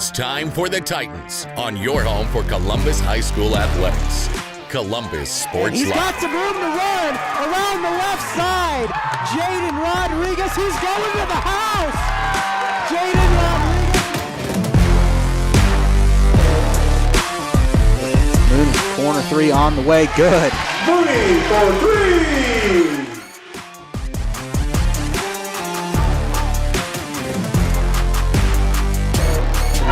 It's time for the Titans on your home for Columbus High School athletics. Columbus Sports He's Live. got some room to run around the left side. Jaden Rodriguez, he's going to the house. Jaden Rodriguez. Mooney, corner three on the way, good. Mooney for three.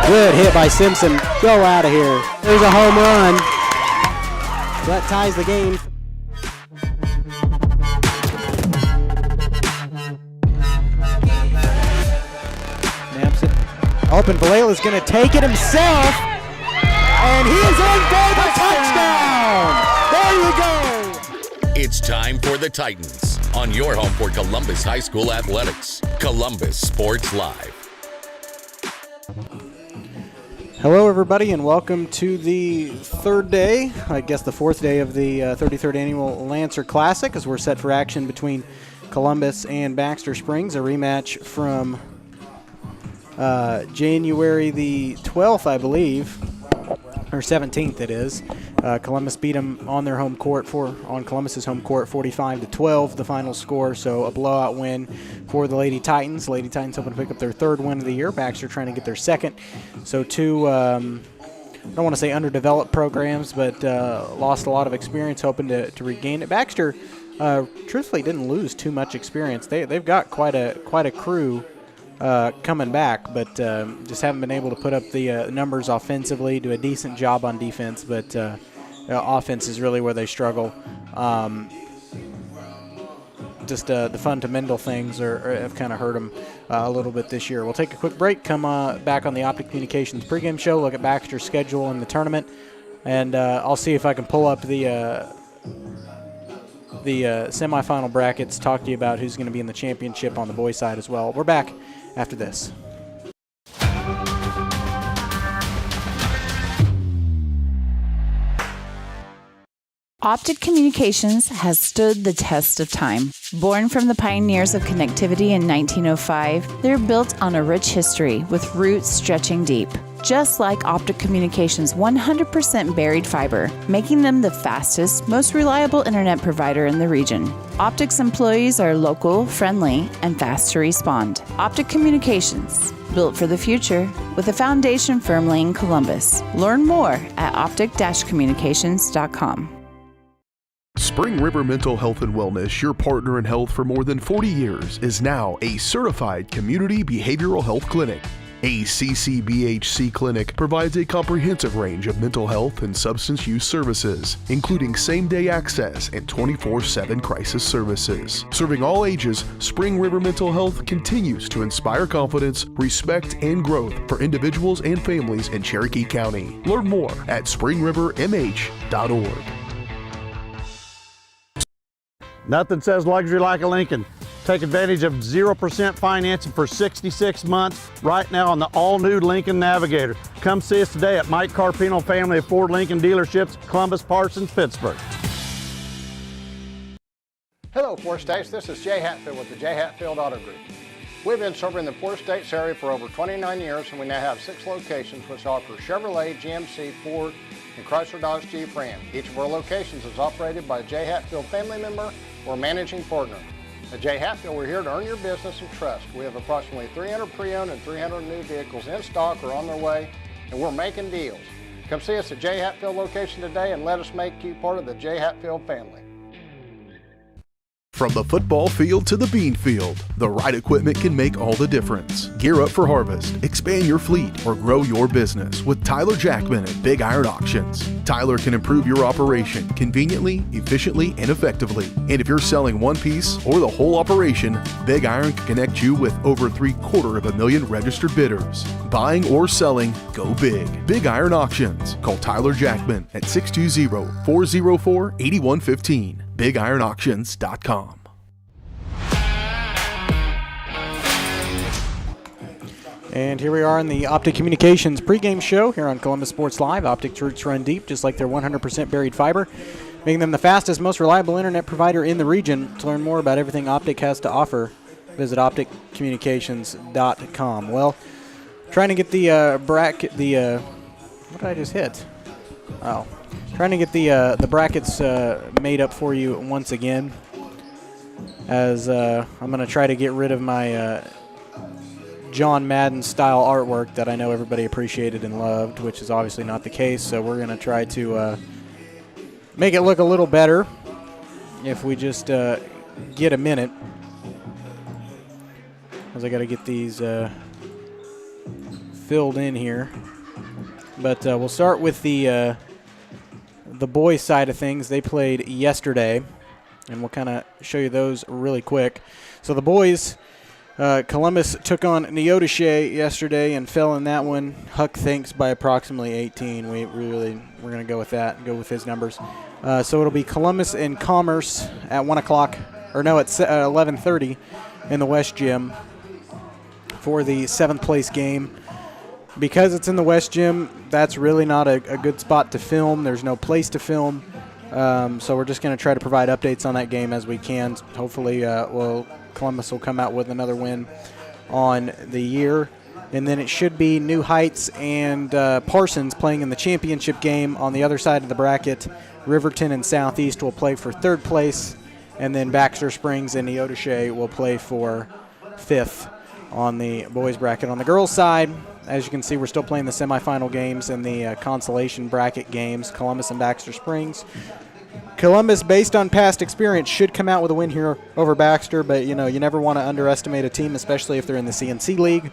Good hit by Simpson. Go out of here. There's a home run. That ties the game. Snaps it. Open. Valela's going to take it himself. And he is in for the touchdown. There you go. It's time for the Titans on your home for Columbus High School athletics. Columbus Sports Live. Hello, everybody, and welcome to the third day, I guess the fourth day of the 33rd Annual Lancer Classic, as we're set for action between Columbus and Baxter Springs, a rematch from January the 12th, I believe, or 17th it is. Columbus beat them on their home court, on Columbus's home court, 45-12, the final score. So a blowout win for the Lady Titans. Lady Titans hoping to pick up their third win of the year. Baxter trying to get their second. So two, I don't want to say underdeveloped programs, but lost a lot of experience, hoping to regain it. Baxter, truthfully, didn't lose too much experience. They've got quite a crew coming back, but just haven't been able to put up the numbers offensively, do a decent job on defense, but offense is really where they struggle. Just the fundamental things have kind of hurt them a little bit this year. We'll take a quick break, come back on the Optic Communications pregame show, look at Baxter's schedule in the tournament, and I'll see if I can pull up the semifinal brackets, talk to you about who's going to be in the championship on the boys' side as well. We're back after this. Optic Communications has stood the test of time. Born from the pioneers of connectivity in 1905, they're built on a rich history with roots stretching deep. Just like Optic Communications' 100% buried fiber, making them the fastest, most reliable internet provider in the region. Optic's employees are local, friendly, and fast to respond. Optic Communications, built for the future, with a foundation firmly in Columbus. Learn more at optic-communications.com. Spring River Mental Health and Wellness, your partner in health for more than 40 years, is now a certified community behavioral health clinic. A CCBHC clinic provides a comprehensive range of mental health and substance use services, including same-day access and 24/7 crisis services. Serving all ages, Spring River Mental Health continues to inspire confidence, respect, and growth for individuals and families in Cherokee County. Learn more at springrivermh.org. Nothing says luxury like a Lincoln. Take advantage of 0% financing for 66 months right now on the all-new Lincoln Navigator. Come see us today at Mike Carpino Family of Ford Lincoln Dealerships, Columbus, Parsons, Pittsburgh. Hello, Four States. This is Jay Hatfield with the Jay Hatfield Auto Group. We've been serving the Four States area for over 29 years, and we now have 6 locations which offer Chevrolet, GMC, Ford, and Chrysler Dodge Jeep Ram. Each of our locations is operated by a Jay Hatfield family member or managing partner. At Jay Hatfield, we're here to earn your business and trust. We have approximately 300 pre-owned and 300 new vehicles in stock or on their way, and we're making deals. Come see us at Jay Hatfield location today and let us make you part of the Jay Hatfield family. From the football field to the bean field, the right equipment can make all the difference. Gear up for harvest, expand your fleet, or grow your business with Tyler Jackman at Big Iron Auctions. Tyler can improve your operation conveniently, efficiently, and effectively. And if you're selling one piece or the whole operation, Big Iron can connect you with over 750,000 registered bidders. Buying or selling, go big. Big Iron Auctions. Call Tyler Jackman at 620-404-8115. BigIronAuctions.com. And here we are in the Optic Communications pregame show here on Columbus Sports Live. Optic's roots run deep, just like their 100% buried fiber, making them the fastest, most reliable internet provider in the region. To learn more about everything Optic has to offer, visit opticcommunications.com. Well, Trying to get the bracket, what did I just hit? Oh, trying to get the brackets made up for you once again. As I'm going to try to get rid of my John Madden style artwork that I know everybody appreciated and loved, which is obviously not the case. So we're going to try to make it look a little better if we just get a minute. As I got to get these filled in here. But we'll start with the boys' side of things. They played yesterday, and we'll kind of show you those really quick. So the boys, Columbus took on Neodesha yesterday and fell in that one. Huck thinks by approximately 18. We're going to go with that and go with his numbers. So it'll be Columbus and Commerce at 1 o'clock, or no, at 11:30 in the West Gym for the 7th place game. Because it's in the West Gym, that's really not a good spot to film. There's no place to film. So we're just going to try to provide updates on that game as we can. Hopefully, Columbus will come out with another win on the year. And then it should be New Heights and Parsons playing in the championship game on the other side of the bracket. Riverton and Southeast will play for 3rd place. And then Baxter Springs and Neodesha will play for 5th on the boys bracket. On the girls side, as you can see, we're still playing the semifinal games and the consolation bracket games, Columbus and Baxter Springs. Columbus, based on past experience, should come out with a win here over Baxter, but you never want to underestimate a team, especially if they're in the CNC League.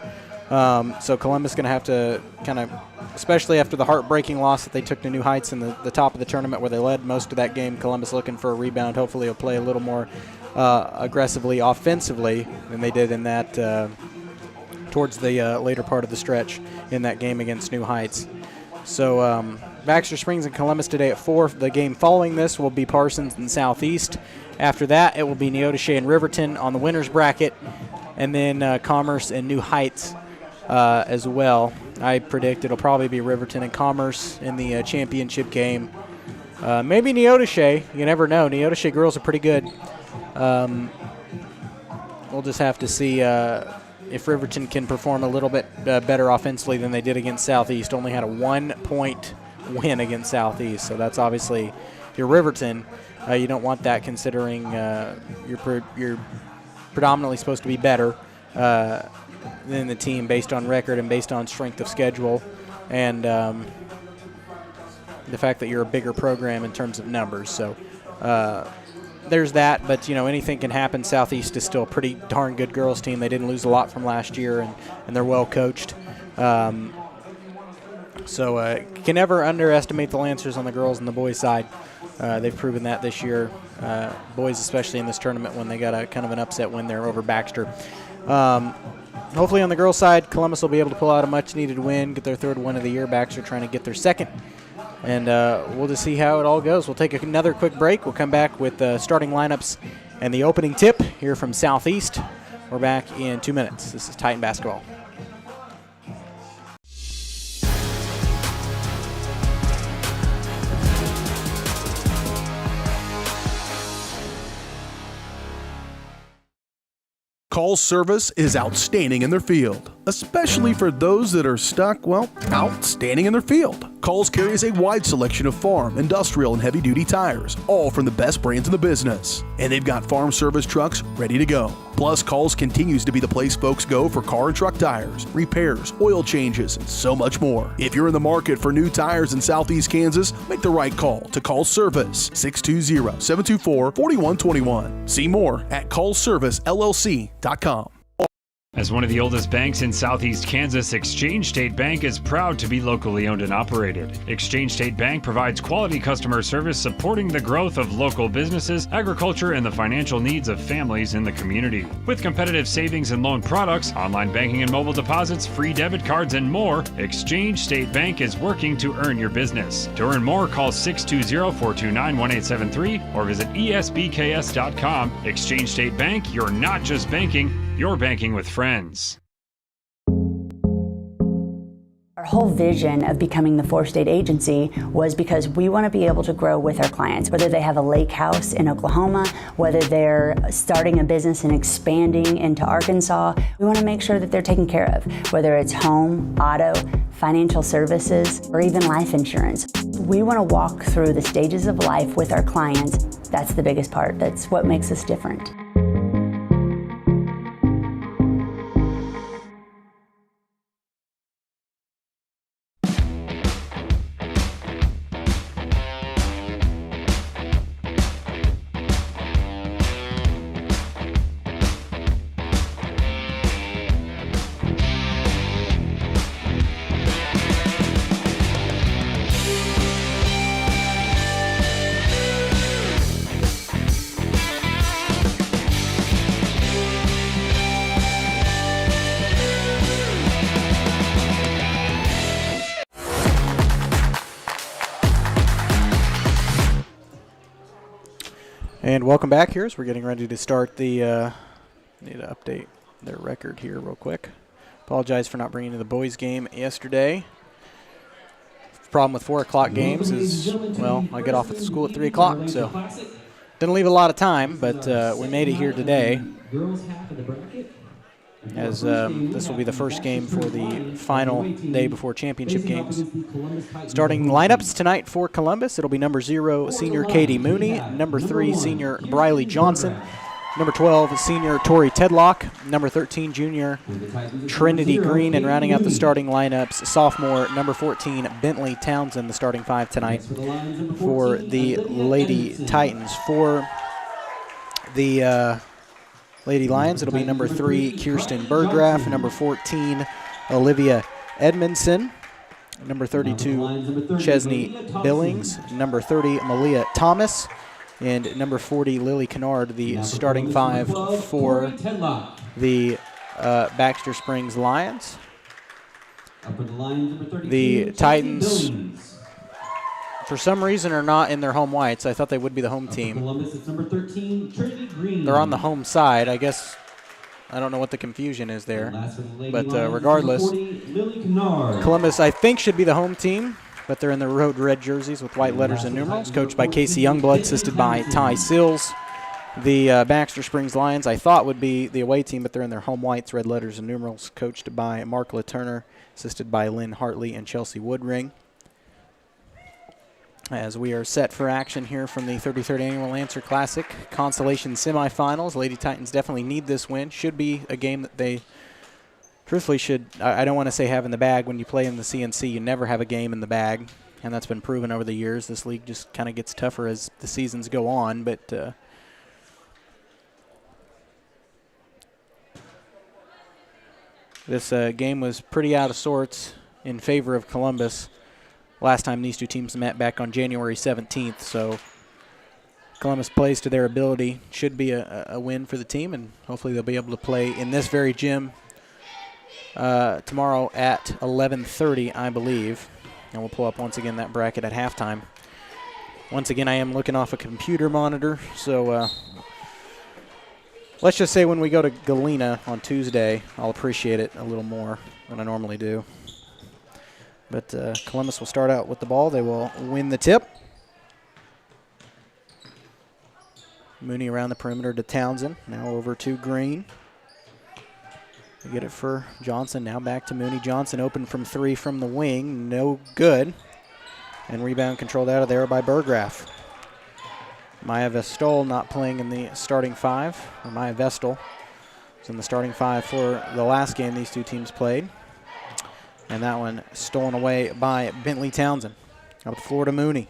So Columbus going to have to kind of, especially after the heartbreaking loss that they took to New Heights in the top of the tournament where they led most of that game, Columbus looking for a rebound. Hopefully he'll play a little more aggressively offensively than they did in that towards the later part of the stretch in that game against New Heights. So Baxter Springs and Columbus today at 4. The game following this will be Parsons and Southeast. After that, it will be Neodesha and Riverton on the winner's bracket, and then Commerce and New Heights as well. I predict it'll probably be Riverton and Commerce in the championship game. Maybe Neodesha. You never know. Neodesha girls are pretty good. We'll just have to see if Riverton can perform a little bit better offensively than they did against Southeast. Only had a 1-point win against Southeast, so that's obviously your Riverton. You don't want that, considering you're predominantly supposed to be better than the team based on record and based on strength of schedule, and the fact that you're a bigger program in terms of numbers. So there's that, but anything can happen. Southeast is still a pretty darn good girls team. They didn't lose a lot from last year, and they're well coached. So can never underestimate the Lancers on the girls and the boys side. They've proven that this year, boys especially in this tournament when they got a kind of an upset win there over Baxter. Hopefully on the girls side, Columbus will be able to pull out a much-needed win, get their 3rd win of the year. Baxter trying to get their 2nd. And we'll just see how it all goes. We'll take another quick break. We'll come back with the starting lineups and the opening tip here from Southeast. We're back in 2 minutes. This is Titan Basketball. Call's service is outstanding in their field, especially for those that are stuck, outstanding in their field. Call's carries a wide selection of farm, industrial, and heavy-duty tires, all from the best brands in the business. And they've got farm service trucks ready to go. Plus, Call's continues to be the place folks go for car and truck tires, repairs, oil changes, and so much more. If you're in the market for new tires in Southeast Kansas, make the right call to Call's Service, 620-724-4121. See more at callservicellc.com. As one of the oldest banks in Southeast Kansas, Exchange State Bank is proud to be locally owned and operated. Exchange State Bank provides quality customer service supporting the growth of local businesses, agriculture, and the financial needs of families in the community. With competitive savings and loan products, online banking and mobile deposits, free debit cards, and more, Exchange State Bank is working to earn your business. To earn more, call 620-429-1873 or visit esbks.com. Exchange State Bank, you're not just banking, you're banking with friends. Our whole vision of becoming the four-state agency was because we want to be able to grow with our clients, whether they have a lake house in Oklahoma, whether they're starting a business and expanding into Arkansas. We want to make sure that they're taken care of, whether it's home, auto, financial services, or even life insurance. We want to walk through the stages of life with our clients. That's the biggest part. That's what makes us different. And welcome back here as we're getting ready to start the, need to update their record here real quick. Apologize for not bringing you the boys game yesterday. Problem with 4 o'clock games is, well, I get off at school at 3 o'clock, so didn't leave a lot of time, but we made it here today. As this will be the first game for the final day before championship games. Starting lineups tonight for Columbus, it'll be number 0, senior Katie Mooney, number 3, senior Briley Johnson, number 12, senior Tori Tedlock, number 13, junior Trinity Green, and rounding out the starting lineups, sophomore number 14, Bentley Townsend, the starting 5 tonight for the Lady Titans. For the Lady Lions, it'll be number 3, Kirsten Berggraf, number 14, Olivia Edmondson, number 32, Chesney Billings, number 30, Malia Thomas, and number 40, Lily Kennard, the starting 5 for the Baxter Springs Lions. The Titans, for some reason, are not in their home whites. I thought they would be the home team. Columbus, it's number 13, Trinity Green. They're on the home side. I guess I don't know what the confusion is there. But regardless, 40, Lily Kennard. Columbus, I think, should be the home team, but they're in the road red jerseys with white letters and numerals, coached by Casey Youngblood, assisted by Ty Sills. The Baxter Springs Lions, I thought, would be the away team, but they're in their home whites, red letters and numerals, coached by Mark LaTurner, assisted by Lynn Hartley and Chelsea Woodring. As we are set for action here from the 33rd Annual Lancer Classic Consolation Semifinals. Lady Titans definitely need this win. Should be a game that they truthfully should, I don't want to say have in the bag. When you play in the CNC, you never have a game in the bag, and that's been proven over the years. This league just kind of gets tougher as the seasons go on, but this game was pretty out of sorts in favor of Columbus last time these two teams met back on January 17th. So Columbus plays to their ability. Should be a win for the team, and hopefully they'll be able to play in this very gym tomorrow at 11:30, I believe. And we'll pull up once again that bracket at halftime. Once again, I am looking off a computer monitor, so let's just say when we go to Galena on Tuesday, I'll appreciate it a little more than I normally do. But Columbus will start out with the ball. They will win the tip. Mooney around the perimeter to Townsend. Now over to Green. They get it for Johnson. Now back to Mooney. Johnson open from 3 from the wing. No good. And rebound controlled out of there by Berggraf. Maya Vestol not playing in the starting 5. Or Maya Vestal was in the starting 5 for the last game these two teams played. And that one stolen away by Bentley Townsend. Up the floor to Mooney.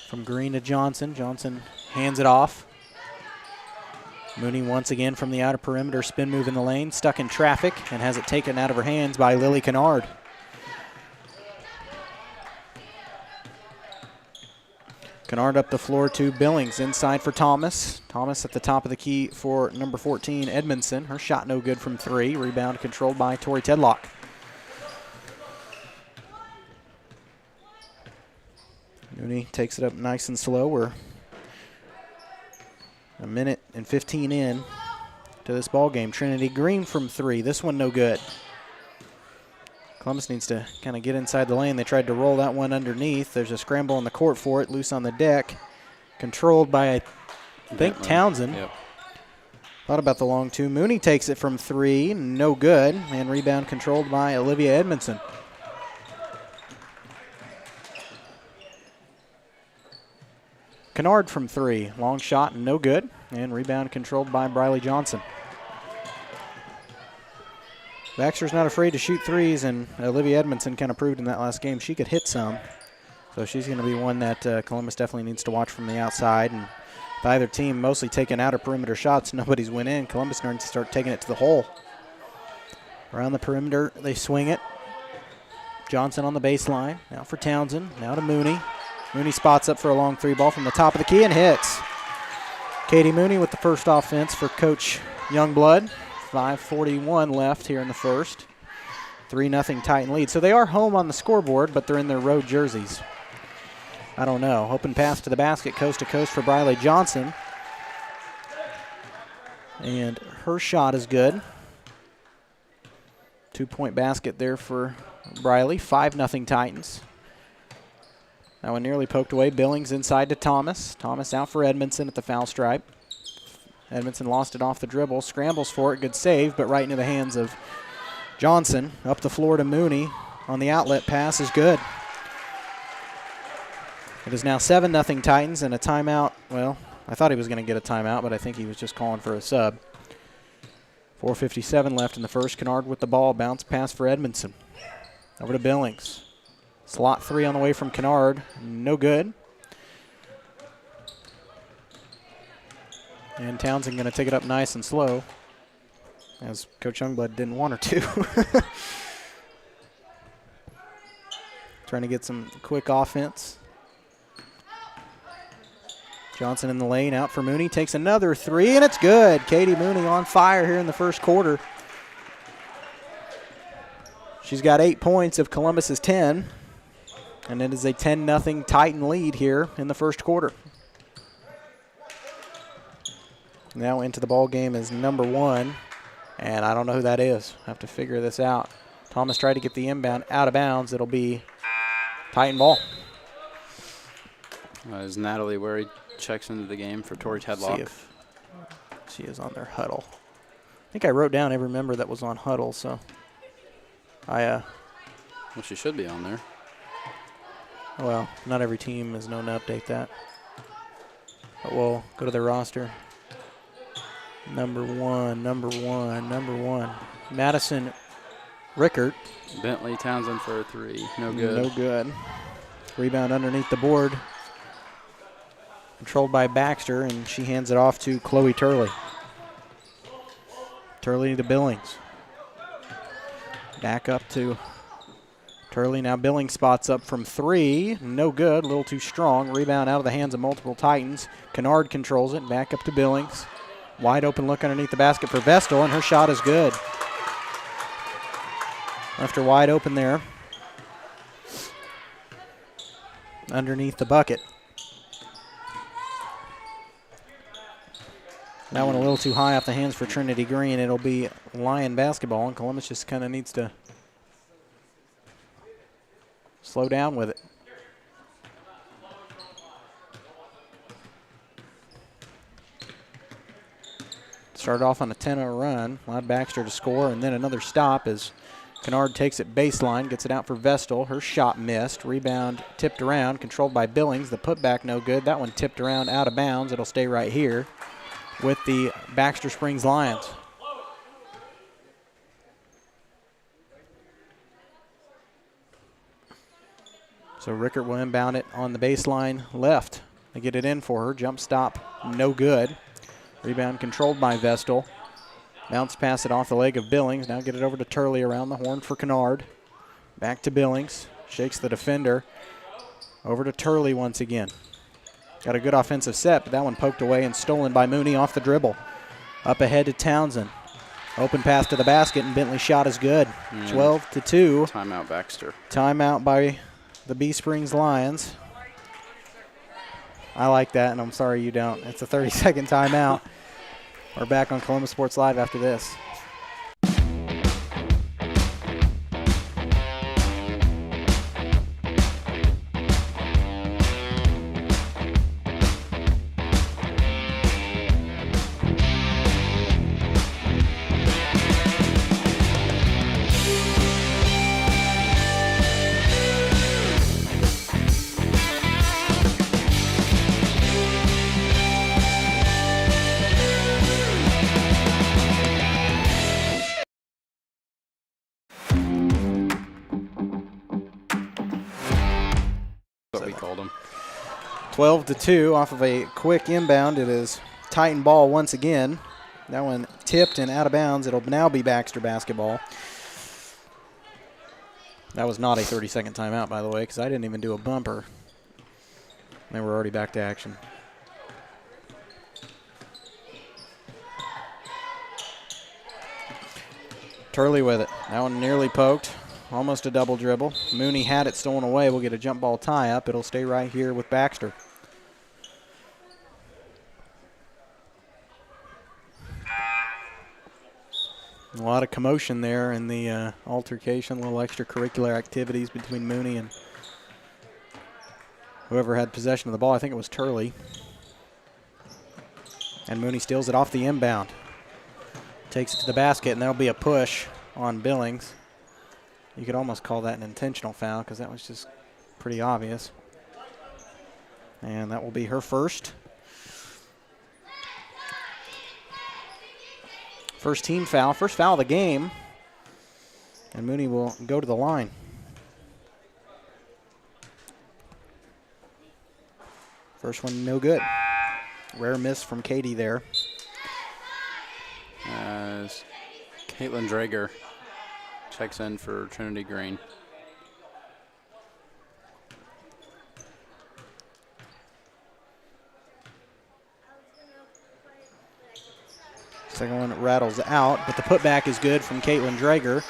From Green to Johnson. Johnson hands it off. Mooney once again from the outer perimeter. Spin move in the lane. Stuck in traffic and has it taken out of her hands by Lily Kennard. Kennard up the floor to Billings. Inside for Thomas. Thomas at the top of the key for number 14, Edmondson. Her shot no good from 3. Rebound controlled by Tori Tedlock. Mooney takes it up nice and slow. We're a minute and 15 in to this ball game. Trinity Green from 3. This one no good. Columbus needs to kind of get inside the lane. They tried to roll that one underneath. There's a scramble on the court for it, loose on the deck. Controlled by, I think, Townsend. Yep. Thought about the long two. Mooney takes it from 3, no good. And rebound controlled by Olivia Edmondson. Kennard from 3, long shot, no good. And rebound controlled by Briley Johnson. Baxter's not afraid to shoot threes, and Olivia Edmondson kind of proved in that last game she could hit some. So she's going to be one that Columbus definitely needs to watch from the outside. And with either team mostly taking outer perimeter shots, nobody's went in. Columbus needs to start taking it to the hole. Around the perimeter, they swing it. Johnson on the baseline. Now for Townsend. Now to Mooney. Mooney spots up for a long 3 ball from the top of the key and hits. Katie Mooney with the first offense for Coach Youngblood. 5:41 left here in the first. 3-0 Titan lead. So they are home on the scoreboard, but they're in their road jerseys. I don't know. Open pass to the basket, coast to coast for Briley Johnson. And her shot is good. 2-point basket there for Briley. 5-0 Titans. That one nearly poked away. Billings inside to Thomas. Thomas out for Edmondson at the foul stripe. Edmondson lost it off the dribble. Scrambles for it. Good save, but right into the hands of Johnson. Up the floor to Mooney on the outlet pass is good. It is now 7-0 Titans and a timeout. Well, I thought he was going to get a timeout, but I think he was just calling for a sub. 4:57 left in the first. Kennard with the ball. Bounce pass for Edmondson. Over to Billings. Slot 3 on the way from Kennard. No good. And Townsend going to take it up nice and slow, as Coach Youngblood didn't want her to. Trying to get some quick offense. Johnson in the lane, out for Mooney, takes another 3, and it's good. Katie Mooney on fire here in the first quarter. She's got 8 points of Columbus's 10, and it is a 10-0 Titan lead here in the first quarter. Now into the ball game is number 1, and I don't know who that is. I have to figure this out. Thomas tried to get the inbound out of bounds. It'll be Titan ball. As Natalie Wary checks into the game for Tori Tedlock. See if she is on their huddle. I think I wrote down every member that was on huddle, so well, she should be on there. Well, not every team is known to update that. But we'll go to their roster. Number one. Madison Rickert. Bentley Townsend for a 3. No good. No good. Rebound underneath the board. Controlled by Baxter, and she hands it off to Chloe Turley. Turley to Billings. Back up to Turley. Now Billings spots up from 3. No good. A little too strong. Rebound out of the hands of multiple Titans. Kennard controls it. Back up to Billings. Wide open look underneath the basket for Vestal, and her shot is good. Left her wide open there. Underneath the bucket. That one a little too high off the hands for Trinity Green. It'll be Lion basketball, and Columbus just kind of needs to slow down with it. Started off on a 10-0 run, allowed Baxter to score, and then another stop as Kennard takes it baseline, gets it out for Vestal. Her shot missed. Rebound tipped around, controlled by Billings. The putback no good. That one tipped around out of bounds. It'll stay right here with the Baxter Springs Lions. So Rickert will inbound it on the baseline left. They get it in for her. Jump stop, no good. Rebound controlled by Vestal. Bounce pass it off the leg of Billings. Now get it over to Turley around the horn for Kennard. Back to Billings. Shakes the defender. Over to Turley once again. Got a good offensive set, but that one poked away and stolen by Mooney off the dribble. Up ahead to Townsend. Open pass to the basket, and Bentley's shot is good. 12-2. Timeout Baxter. Timeout by the B Springs Lions. I like that, and I'm sorry you don't. It's a 30-second timeout. We're back on Columbus Sports Live after this. called him. 12-2 off of a quick inbound. It is Titan ball once again. That one tipped and out of bounds. It'll now be Baxter basketball. That was not a 30-second timeout, by the way, because I didn't even do a bumper. They were already back to action. Turley with it. That one nearly poked. Almost a double dribble. Mooney had it stolen away. We'll get a jump ball tie-up. It'll stay right here with Baxter. A lot of commotion there in the altercation, little extracurricular activities between Mooney and whoever had possession of the ball. I think it was Turley. And Mooney steals it off the inbound. Takes it to the basket, and there'll be a push on Billings. You could almost call that an intentional foul because that was just pretty obvious. And that will be her first. First team foul, first foul of the game. And Mooney will go to the line. First one, no good. Rare miss from Katie there. As Caitlin Drager checks in for Trinity Green. Second one rattles out, but the putback is good from Caitlin Drager.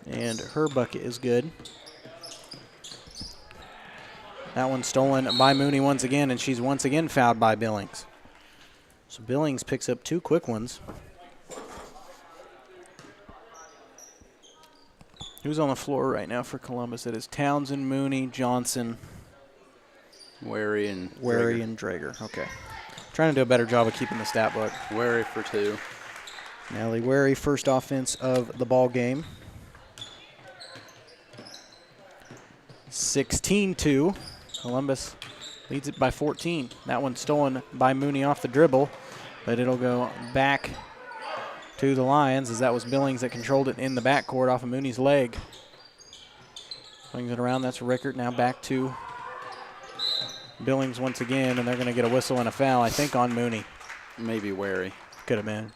And her bucket is good. That one stolen by Mooney once again, and she's once again fouled by Billings. So Billings picks up two quick ones. Who's on the floor right now for Columbus? It is Townsend, Mooney, Johnson, Wary and Drager. Okay. Trying to do a better job of keeping the stat book. Wary for two. Natalie Wary, first offense of the ball game. 16-2. Columbus leads it by 14. That one stolen by Mooney off the dribble, but it'll go back to the Lions as that was Billings that controlled it in the backcourt off of Mooney's leg. Swings it around. That's Rickert. Now back to Billings once again, and they're going to get a whistle and a foul, I think, on Mooney. Maybe Wary. Could have been.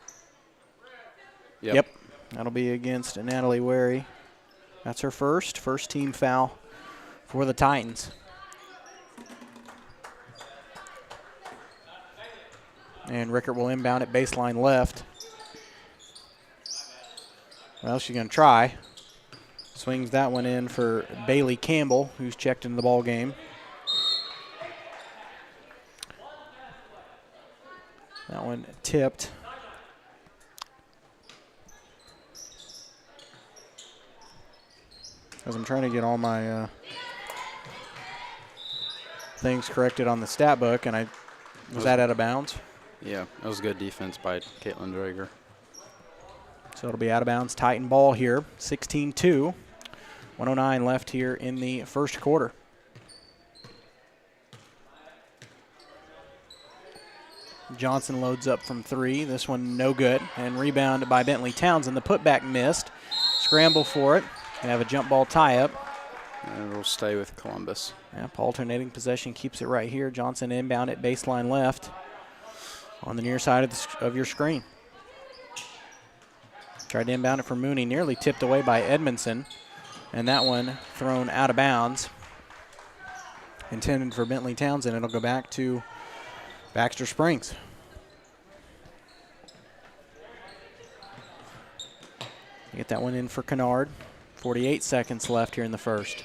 Yep. That'll be against Natalie Wary. That's her first team foul for the Titans. And Rickert will inbound at baseline left. Well, she's going to try. Swings that one in for Bailey Campbell, who's checked into the ball game. That one tipped. As I'm trying to get all my things corrected on the stat book, and was that out of bounds? Yeah, that was good defense by Caitlin Drager. So it'll be out of bounds. Titan ball here, 16-2. 1:09 left here in the first quarter. Johnson loads up from three. This one no good. And rebound by Bentley Townsend. The putback missed. Scramble for it. We have a jump ball tie-up. And it'll stay with Columbus. Yep, alternating possession keeps it right here. Johnson inbound at baseline left on the near side of your screen. Tried to inbound it for Mooney. Nearly tipped away by Edmondson. And that one thrown out of bounds. Intended for Bentley Townsend. It'll go back to Baxter Springs. Get that one in for Kennard. 48 seconds left here in the first.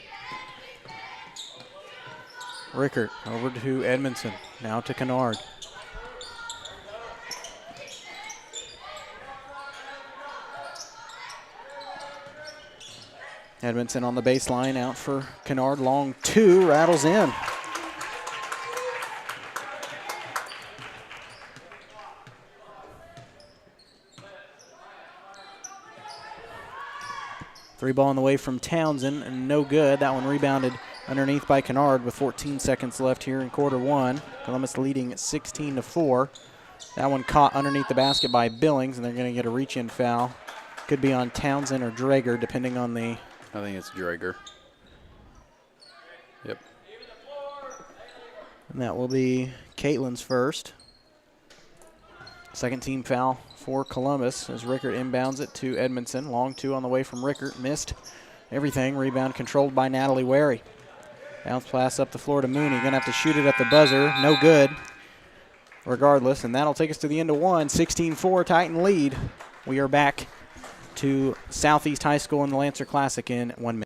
Rickert over to Edmondson. Now to Kennard. Edmondson on the baseline, out for Kennard. Long two, rattles in. Three ball on the way from Townsend, and no good. That one rebounded underneath by Kennard with 14 seconds left here in quarter one. Columbus leading 16-4. That one caught underneath the basket by Billings, and they're going to get a reach-in foul Could be on Townsend or Drager, depending on the... I think it's Drager. Yep. And that will be Caitlin's first. Second team foul for Columbus as Rickert inbounds it to Edmondson. Long two on the way from Rickert. Missed everything. Rebound controlled by Natalie Wary. Bounce pass up the floor to Mooney. Going to have to shoot it at the buzzer. No good. Regardless, and that'll take us to the end of one. 16-4 Titan lead. We are back to Southeast High School in the Lancer Classic in 1 minute.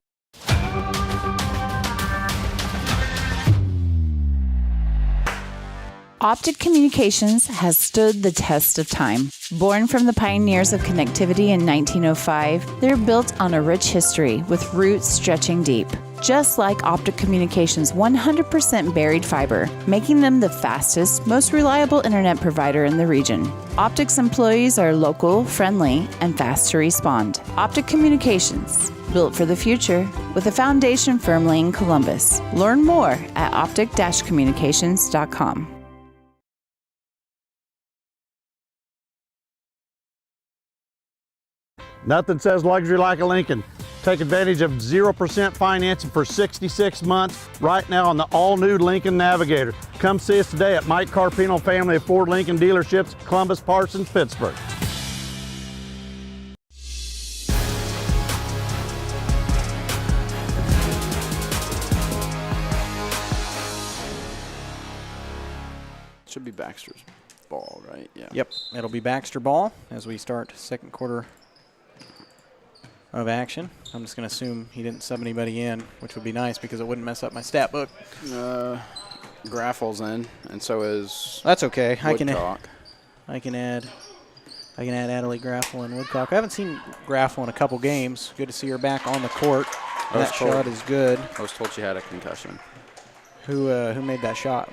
Optic Communications has stood the test of time. Born from the pioneers of connectivity in 1905, they're built on a rich history with roots stretching deep. Just like Optic Communications' 100% buried fiber, making them the fastest, most reliable internet provider in the region. Optic's employees are local, friendly, and fast to respond. Optic Communications, built for the future, with a foundation firmly in Columbus. Learn more at optic-communications.com. Nothing says luxury like a Lincoln. Take advantage of 0% financing for 66 months right now on the all-new Lincoln Navigator. Come see us today at Mike Carpino Family of Ford Lincoln Dealerships, Columbus, Parsons, Pittsburgh. Should be Baxter's ball, right? Yeah. Yep, it'll be Baxter ball as we start second quarter of action. I'm just going to assume he didn't sub anybody in, which would be nice because it wouldn't mess up my stat book. Graffel's in, and so is That's okay. Woodcock. I can add Adelie Graffel and Woodcock. I haven't seen Graffel in a couple games. Good to see her back on the court. That shot is good. I was told she had a concussion. Who made that shot?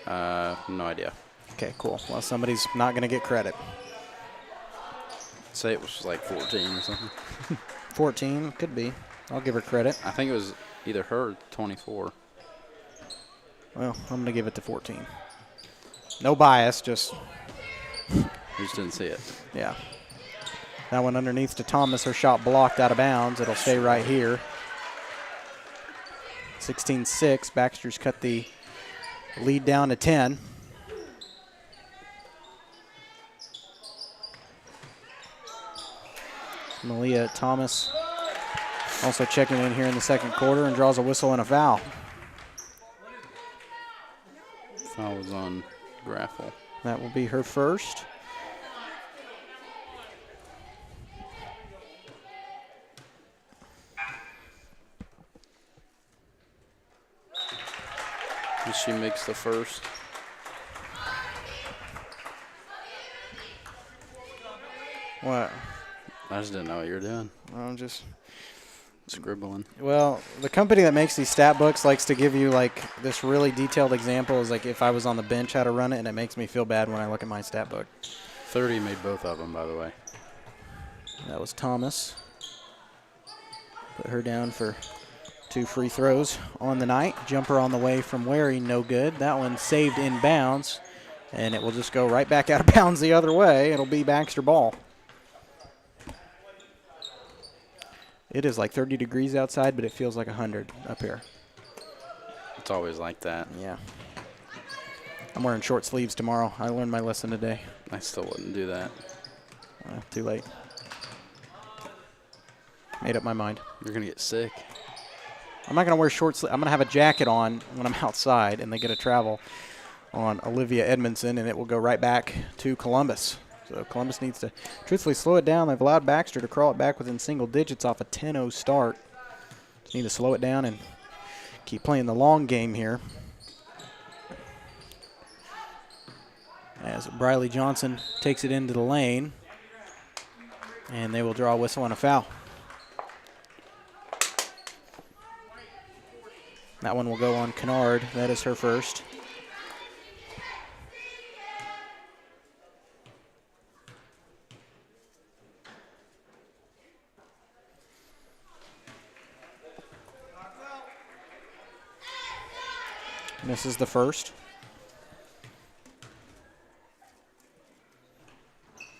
No idea. Okay, cool. Well, somebody's not going to get credit. Say it was like 14 or something. 14, could be. I'll give her credit. I think it was either her or 24. Well, I'm going to give it to 14. No bias, just... We just didn't see it. Yeah. That one underneath to Thomas. Her shot blocked out of bounds. It'll stay right here. 16-6. Baxter's cut the lead down to 10. Malia Thomas also checking in here in the second quarter and draws a whistle and a foul. Foul was on Graffel. That will be her first. She makes the first. What? I just didn't know what you were doing. I'm just scribbling. Well, the company that makes these stat books likes to give you like this really detailed example is like if I was on the bench how to run it, and it makes me feel bad when I look at my stat book. 30 made both of them, by the way. That was Thomas. Put her down for 2 free throws on the night. Jumper on the way from Wary, no good. That one saved in bounds, and it will just go right back out of bounds the other way. It'll be Baxter ball. It is like 30 degrees outside, but it feels like 100 up here. It's always like that. Yeah. I'm wearing short sleeves tomorrow. I learned my lesson today. I still wouldn't do that. Too late. Made up my mind. You're going to get sick. I'm not going to wear short sleeves. I'm going to have a jacket on when I'm outside, and they get to travel on Olivia Edmondson, and it will go right back to Columbus. So Columbus needs to truthfully slow it down. They've allowed Baxter to crawl it back within single digits off a 10-0 start. Just need to slow it down and keep playing the long game here. As Briley Johnson takes it into the lane, and they will draw a whistle and a foul. That one will go on Kennard. That is her first. Misses the first.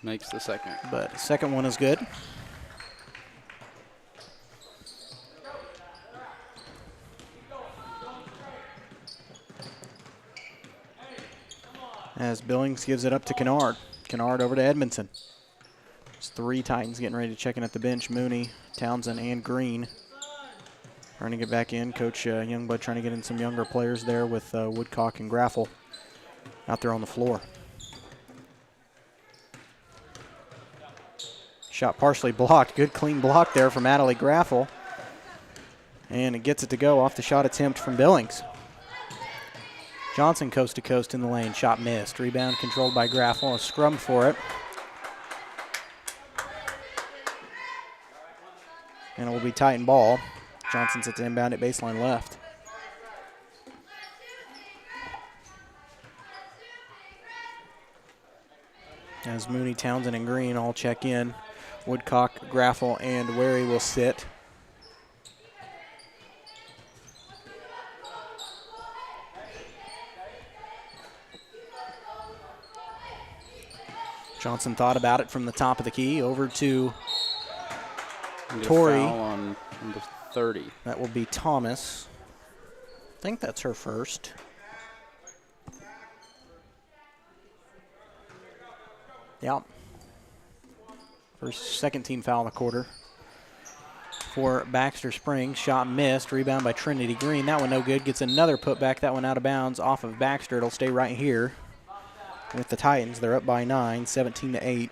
Makes the second. But second one is good. As Billings gives it up to Kennard. Kennard over to Edmondson. There's 3 Titans getting ready to check in at the bench. Mooney, Townsend, and Green trying to get back in. Coach Youngblood trying to get in some younger players there with Woodcock and Graffel out there on the floor. Shot partially blocked. Good clean block there from Natalie Graffel. And it gets it to go off the shot attempt from Billings. Johnson coast to coast in the lane. Shot missed. Rebound controlled by Graffel. A scrum for it. And it will be Titan ball. Johnson sits inbound at baseline left. As Mooney, Townsend, and Green all check in. Woodcock, Graffel, and Wary will sit. Johnson thought about it from the top of the key. Over to Tori. Foul on number 30. That will be Thomas. I think that's her first. Yep. Second team foul of the quarter for Baxter Springs. Shot missed. Rebound by Trinity Green. That one no good. Gets another putback. That one out of bounds off of Baxter. It'll stay right here with the Titans. They're up by 9, 17-8.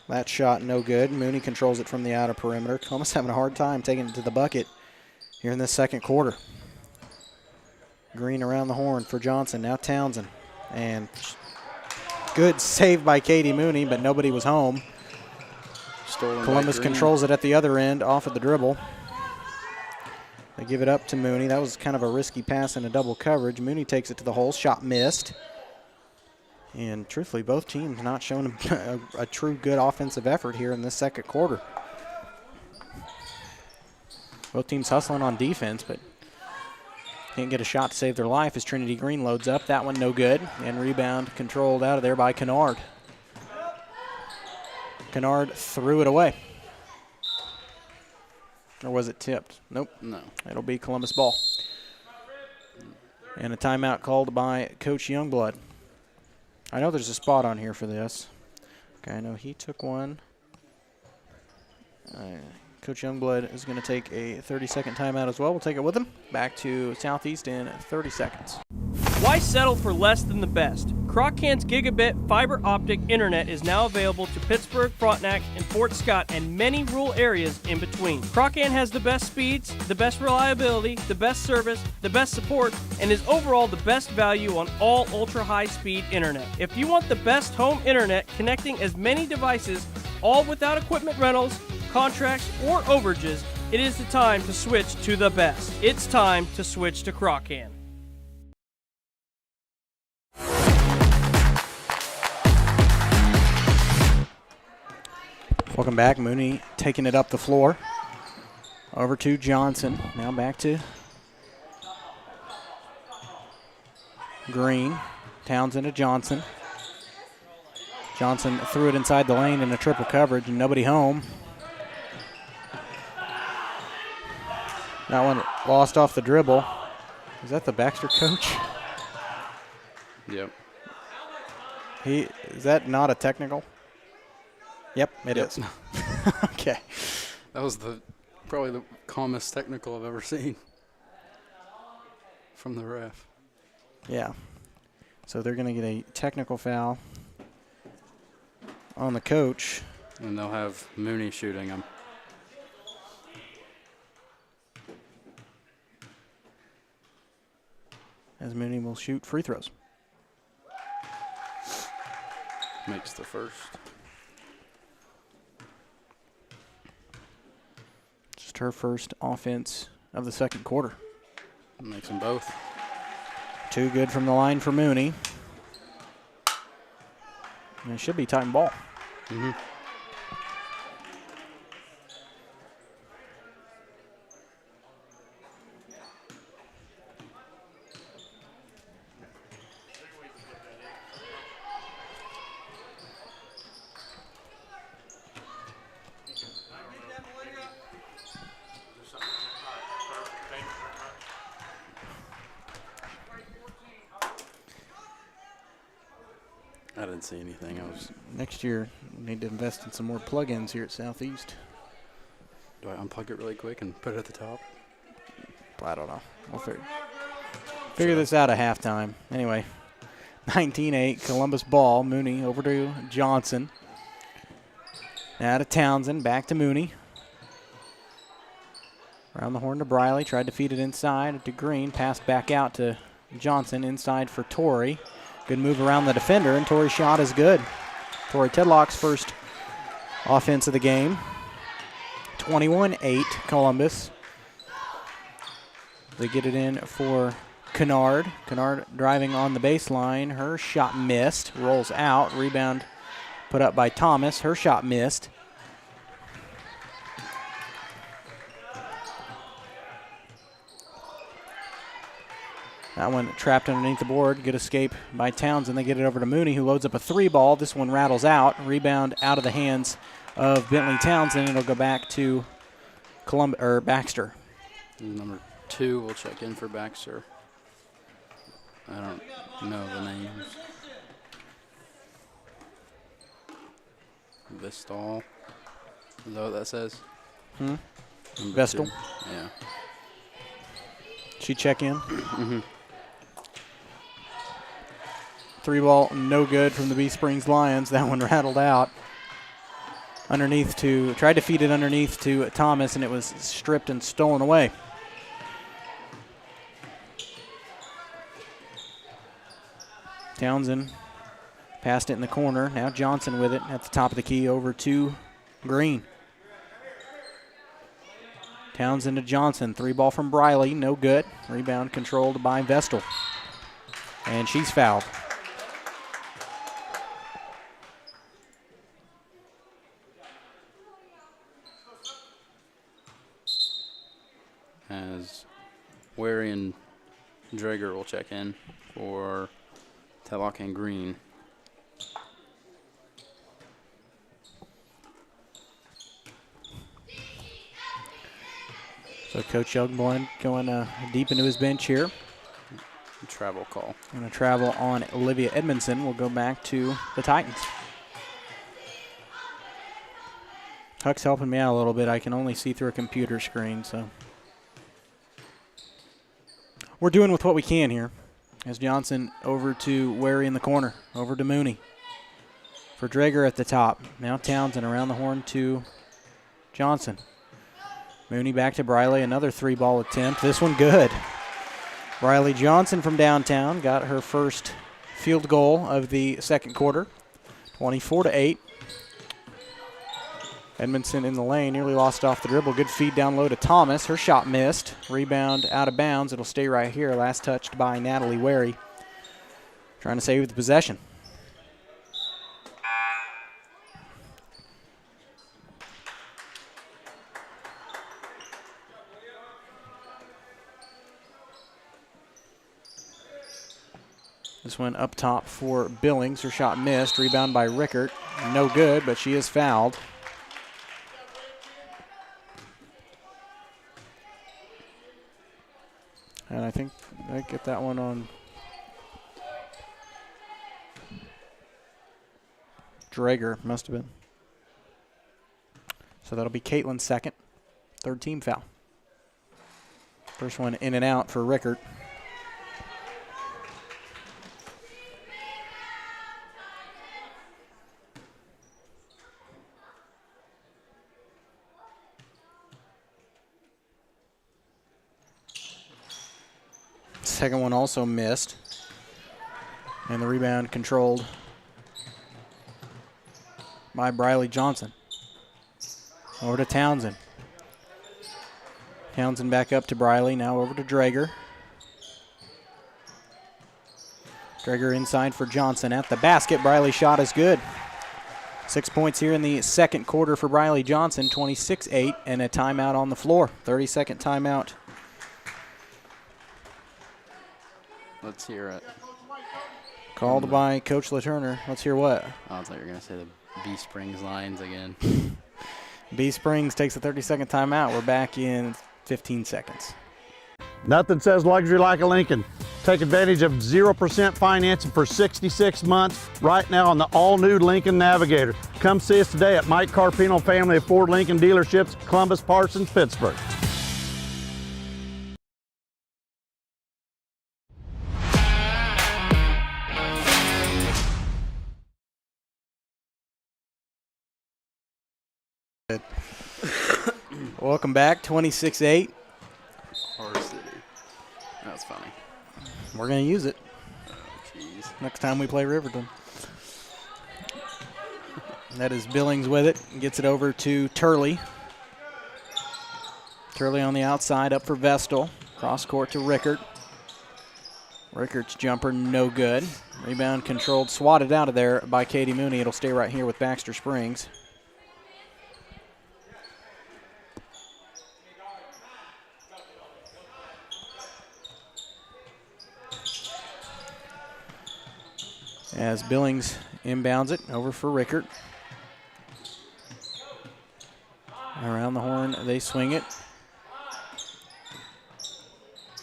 That shot no good. Mooney controls it from the outer perimeter. Almost having a hard time taking it to the bucket here in this second quarter. Green around the horn for Johnson. Now Townsend. And good save by Katie Mooney, but nobody was home. Columbus controls it at the other end off of the dribble. They give it up to Mooney. That was kind of a risky pass in a double coverage. Mooney takes it to the hole. Shot missed. And truthfully, both teams not showing a true good offensive effort here in this second quarter. Both teams hustling on defense, but can't get a shot to save their life as Trinity Green loads up. That one no good. And rebound controlled out of there by Kennard. Kennard threw it away. Or was it tipped? Nope. No. It'll be Columbus ball. And a timeout called by Coach Youngblood. I know there's a spot on here for this. Okay, I know he took one. Coach Youngblood is going to take a 30-second timeout as well. We'll take it with him. Back to Southeast in 30 seconds. Why settle for less than the best? Croc-Can's gigabit fiber optic internet is now available to Pittsburgh, Frontenac, and Fort Scott, and many rural areas in between. Croc-Can has the best speeds, the best reliability, the best service, the best support, and is overall the best value on all ultra-high-speed internet. If you want the best home internet connecting as many devices, all without equipment rentals, contracts, or overages, it is the time to switch to the best. It's time to switch to Croc-Can. Welcome back. Mooney taking it up the floor. Over to Johnson. Now back to Green. Townsend to Johnson. Johnson threw it inside the lane in a triple coverage and nobody home. That one lost off the dribble. Is that the Baxter coach? Yep. Is that not a technical? Yep, it is. Okay. That was probably the calmest technical I've ever seen from the ref. Yeah. So they're going to get a technical foul on the coach. And they'll have Mooney shooting him. As Mooney will shoot free throws. Makes the first. Just her first offense of the second quarter. Makes them both. Too good from the line for Mooney. And it should be Titan ball. Mm-hmm. I didn't see anything. Next year, we need to invest in some more plugins here at Southeast. Do I unplug it really quick and put it at the top? I don't know. We'll figure this out at halftime. Anyway, 19-8, Columbus ball. Mooney over to Johnson. Now to Townsend, back to Mooney. Around the horn to Briley, tried to feed it inside to Green, passed back out to Johnson, inside for Torrey. Good move around the defender, and Torrey's shot is good. Torrey Tedlock's first offense of the game. 21-8, Columbus. They get it in for Kennard. Kennard driving on the baseline. Her shot missed, rolls out, rebound put up by Thomas. Her shot missed. That one trapped underneath the board. Good escape by Townsend. They get it over to Mooney, who loads up a three ball. This one rattles out. Rebound out of the hands of Bentley Townsend. It'll go back to Baxter. Number 2 will check in for Baxter. I don't know the names. Vestal. Is that what that says? Vestal. Yeah. She check in. Three ball, no good from the Bee Springs Lions. That one rattled out. Tried to feed it underneath to Thomas, and it was stripped and stolen away. Townsend passed it in the corner. Now Johnson with it at the top of the key over to Green. Townsend to Johnson. Three ball from Briley, no good. Rebound controlled by Vestal. And she's fouled. As Wary and Drager will check in for Tedlock and Green. So Coach Youngblood going deep into his bench here. Travel call. Going to travel on Olivia Edmondson. We'll go back to the Titans. Huck's helping me out a little bit. I can only see through a computer screen, so we're doing with what we can here. As Johnson over to Wary in the corner, over to Mooney. For Drager at the top. Now Townsend around the horn to Johnson. Mooney back to Briley, another three ball attempt. This one good. Briley Johnson from downtown got her first field goal of the second quarter. 24-8. Edmondson in the lane, nearly lost off the dribble. Good feed down low to Thomas. Her shot missed. Rebound out of bounds. It'll stay right here. Last touched by Natalie Wary. Trying to save the possession. This one up top for Billings. Her shot missed. Rebound by Rickert. No good, but she is fouled. And I think I get that one on Drager, must have been. So that'll be Caitlin's second. Third team foul. First one in and out for Rickert. Second one also missed. And the rebound controlled by Briley Johnson. Over to Townsend. Townsend back up to Briley, now over to Drager. Drager inside for Johnson at the basket. Briley's shot is good. 6 points here in the second quarter for Briley Johnson, 26-8, and a timeout on the floor. 30-second timeout. Let's hear it. Called by Coach LaTurner. Let's hear what? Oh, I thought you were going to say the Bee Springs Lions again. Bee Springs takes a 30-second timeout. We're back in 15 seconds. Nothing says luxury like a Lincoln. Take advantage of 0% financing for 66 months right now on the all-new Lincoln Navigator. Come see us today at Mike Carpino Family of Ford Lincoln Dealerships, Columbus, Parsons, Pittsburgh. Welcome back, 26-8. Varsity. That's funny. We're going to use it Oh, jeez. next time we play Riverton. That is Billings with it. Gets it over to Turley. Turley on the outside, up for Vestal. Cross court to Rickert. Rickert's jumper no good. Rebound controlled, swatted out of there by Katie Mooney. It'll stay right here with Baxter Springs. As Billings inbounds it over for Rickert. Around the horn, they swing it.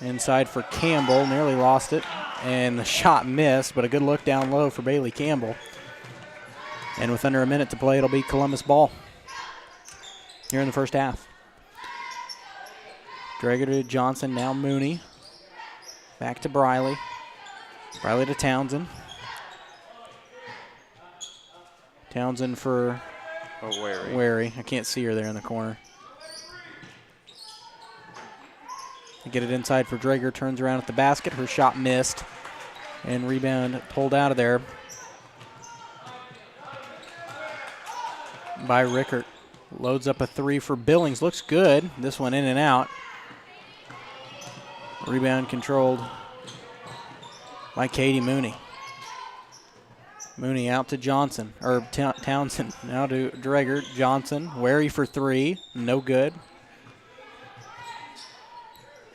Inside for Campbell, nearly lost it. And the shot missed, but a good look down low for Bailey Campbell. And with under a minute to play, it'll be Columbus ball here in the first half. Drager to Johnson, now Mooney. Back to Briley. Briley to Townsend. Townsend for Wary. I can't see her there in the corner. Get it inside for Drager, turns around at the basket. Her shot missed. And rebound pulled out of there by Rickert. Loads up a three for Billings. Looks good. This one in and out. Rebound controlled by Katie Mooney. Mooney out to Johnson, or Townsend. Now to Drager. Johnson, Wary for three. No good.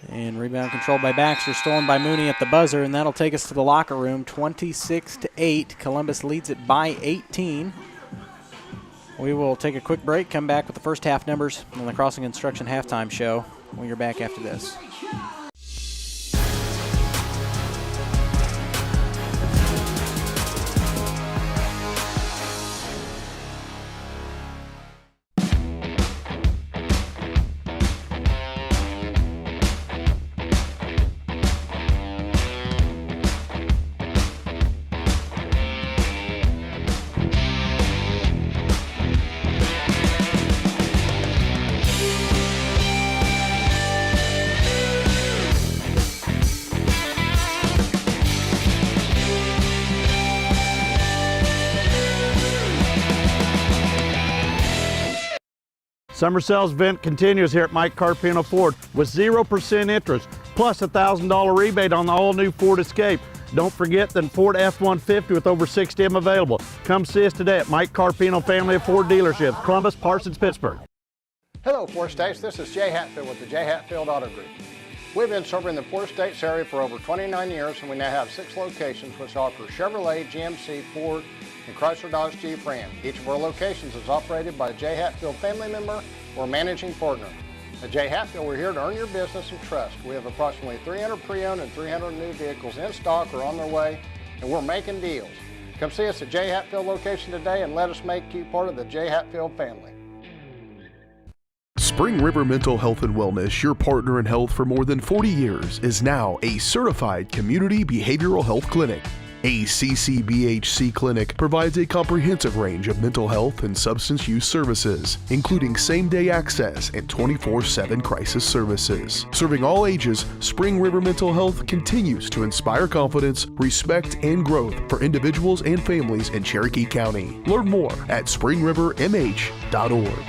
And rebound controlled by Baxter, stolen by Mooney at the buzzer, and that'll take us to the locker room. 26-8. Columbus leads it by 18. We will take a quick break, come back with the first half numbers on the Crossing Construction halftime show when you're back after this. Summer sales event continues here at Mike Carpino Ford with 0% interest, plus a $1,000 rebate on the all-new Ford Escape. Don't forget the Ford F-150 with over 60 of them available. Come see us today at Mike Carpino Family of Ford Dealerships, Columbus, Parsons, Pittsburgh. Hello, Four States. This is Jay Hatfield with the Jay Hatfield Auto Group. We've been serving the Four States area for over 29 years, and we now have 6 locations which offer Chevrolet, GMC, Ford, and Chrysler Dodge Jeep Ram. Each of our locations is operated by a Jay Hatfield family member or managing partner. At Jay Hatfield, we're here to earn your business and trust. We have approximately 300 pre-owned and 300 new vehicles in stock or on their way, and we're making deals. Come see us at Jay Hatfield location today and let us make you part of the Jay Hatfield family. Spring River Mental Health and Wellness, your partner in health for more than 40 years, is now a certified community behavioral health clinic. A CCBHC clinic provides a comprehensive range of mental health and substance use services, including same-day access and 24/7 crisis services. Serving all ages, Spring River Mental Health continues to inspire confidence, respect, and growth for individuals and families in Cherokee County. Learn more at springrivermh.org.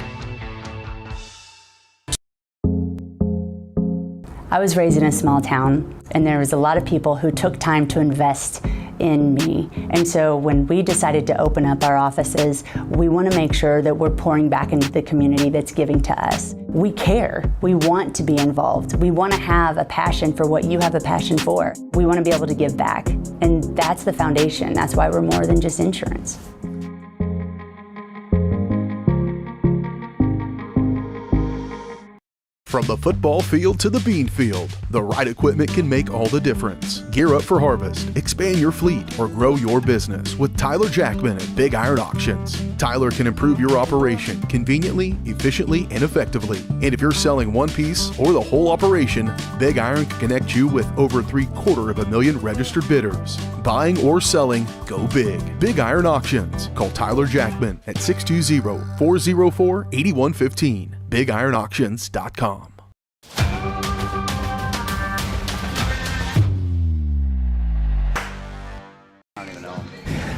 I was raised in a small town, and there was a lot of people who took time to invest in me. And so when we decided to open up our offices, we want to make sure that we're pouring back into the community that's giving to us. We care. We want to be involved. We want to have a passion for what you have a passion for. We want to be able to give back. And that's the foundation. That's why we're more than just insurance. From the football field to the bean field, the right equipment can make all the difference. Gear up for harvest, expand your fleet, or grow your business with Tyler Jackman at Big Iron Auctions. Tyler can improve your operation conveniently, efficiently, and effectively. And if you're selling one piece or the whole operation, Big Iron can connect you with over 750,000 registered bidders. Buying or selling, go big. Big Iron Auctions. Call Tyler Jackman at 620-404-8115. BigIronAuctions.com.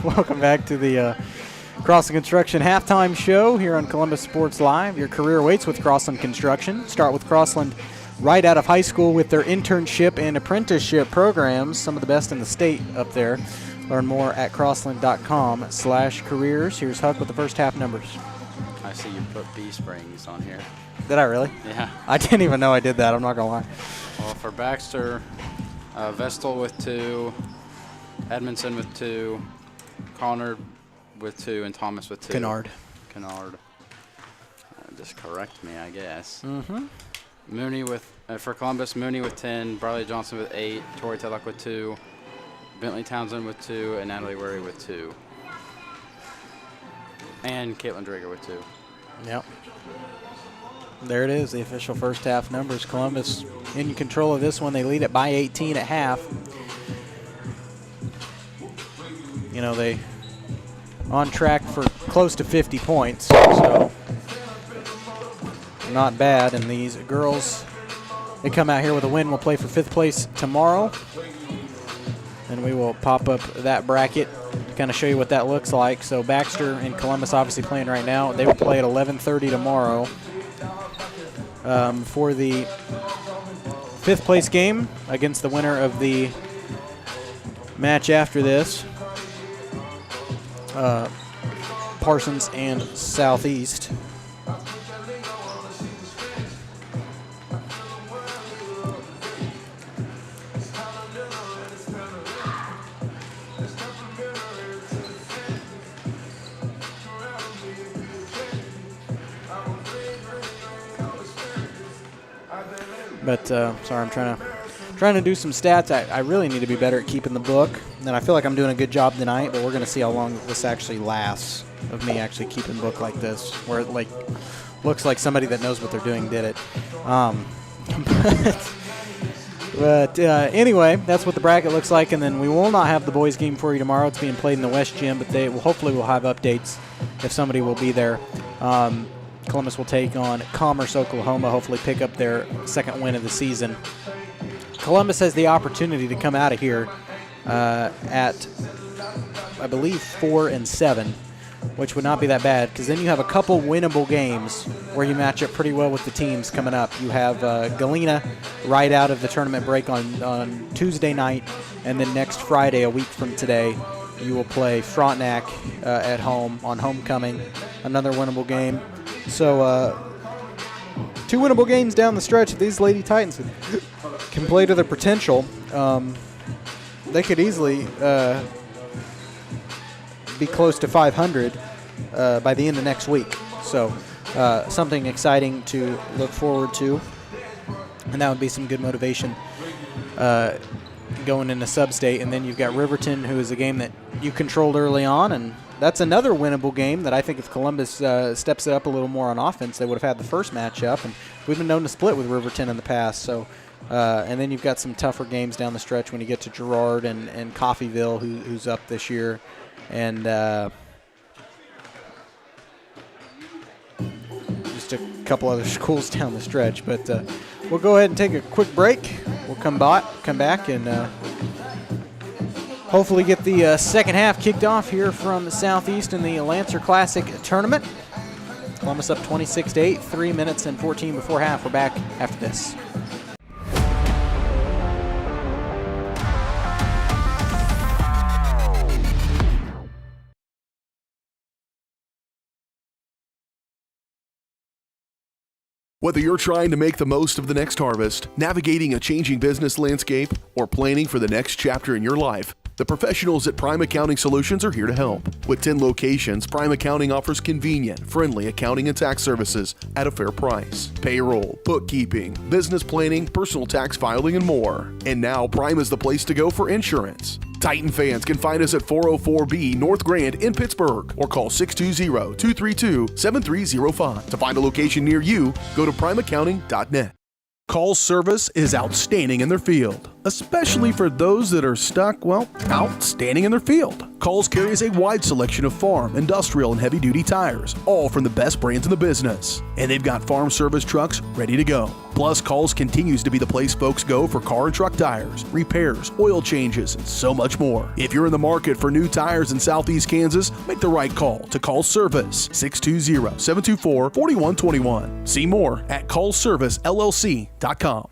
Welcome back to the Crossland Construction halftime show here on Columbus Sports Live. Your career waits with Crossland Construction. Start with Crossland right out of high school with their internship and apprenticeship programs, some of the best in the state up there. Learn more at crossland.com/careers. Here's Huck with the first half numbers. I see you put B springs on here. Did I really? Yeah. I didn't even know I did that. I'm not going to lie. Well, for Baxter, Vestal with 2, Edmondson with 2, Connor with 2, and Thomas with 2. Kennard. Just correct me, I guess. Mm-hmm. Mooney with, for Columbus, Mooney with 10, Briley Johnson with 8, Tori Telluck with 2, Bentley Townsend with 2, and Natalie Wary with 2. And Caitlin Drager with 2. Yep. There it is, the official first half numbers. Columbus in control of this one. They lead it by 18 at half. You know, they on track for close to 50 points, so not bad. And these girls, they come out here with a win. We'll play for 5th place tomorrow. And we will pop up that bracket to kind of show you what that looks like. So Baxter and Columbus obviously playing right now. They will play at 11:30 tomorrow for the 5th place game against the winner of the match after this. Parsons and Southeast. But sorry, I'm trying to do some stats. I really need to be better at keeping the book, and I feel like I'm doing a good job tonight. But we're going to see how long this actually lasts of me actually keeping the book like this, where it like looks like somebody that knows what they're doing did it. But anyway, that's what the bracket looks like, and then we will not have the boys game for you tomorrow. It's being played in the West Gym, but hopefully we'll have updates if somebody will be there. Columbus will take on Commerce, Oklahoma, hopefully pick up their 2nd win of the season. Columbus has the opportunity to come out of here at, I believe, 4-7, which would not be that bad, because then you have a couple winnable games where you match up pretty well with the teams coming up. You have Galena right out of the tournament break on Tuesday night, and then next Friday, a week from today, you will play Frontenac at home on homecoming, another winnable game. So 2 winnable games down the stretch. If these Lady Titans can play to their potential, they could easily be close to 500 by the end of next week. So something exciting to look forward to, and that would be some good motivation going into sub-state. And then you've got Riverton, who is a game that you controlled early on, and that's another winnable game that I think if Columbus steps it up a little more on offense, they would have had the first matchup. And we've been known to split with Riverton in the past. So, and then you've got some tougher games down the stretch when you get to Girard and Coffeyville, who's up this year. And just a couple other schools down the stretch. But we'll go ahead and take a quick break. We'll come back and hopefully get the second half kicked off here from the Southeast in the Lancer Classic Tournament. Columbus up 26-8, 3 minutes and 14 before half. We're back after this. Whether you're trying to make the most of the next harvest, navigating a changing business landscape, or planning for the next chapter in your life, The professionals at Prime Accounting Solutions are here to help. With 10 locations, Prime Accounting offers convenient, friendly accounting and tax services at a fair price. Payroll, bookkeeping, business planning, personal tax filing, and more. And now Prime is the place to go for insurance. Titan fans can find us at 404B North Grand in Pittsburgh or call 620-232-7305. To find a location near you, go to primeaccounting.net. Call's service is outstanding in their field, especially for those that are stuck, outstanding in their field. Call's carries a wide selection of farm, industrial, and heavy-duty tires, all from the best brands in the business. And they've got farm service trucks ready to go. Plus, Call's continues to be the place folks go for car and truck tires, repairs, oil changes, and so much more. If you're in the market for new tires in Southeast Kansas, make the right call to Call's Service, 620-724-4121. See more at callservicellc.com.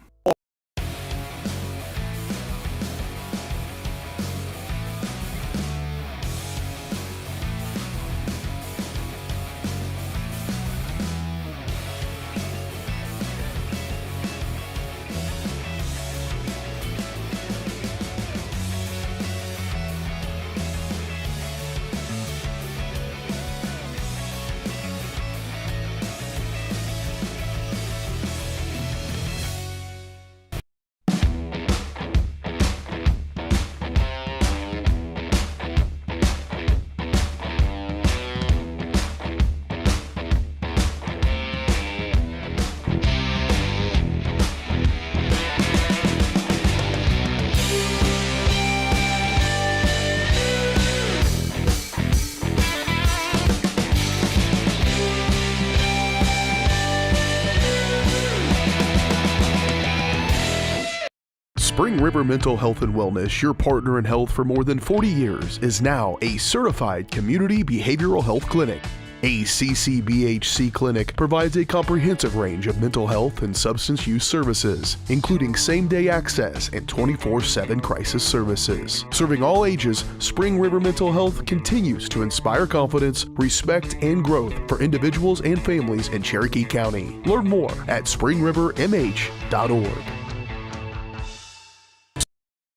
Spring River Mental Health and Wellness, your partner in health for more than 40 years, is now a certified community behavioral health clinic. A CCBHC clinic provides a comprehensive range of mental health and substance use services, including same-day access and 24/7 crisis services. Serving all ages, Spring River Mental Health continues to inspire confidence, respect, and growth for individuals and families in Cherokee County. Learn more at springrivermh.org.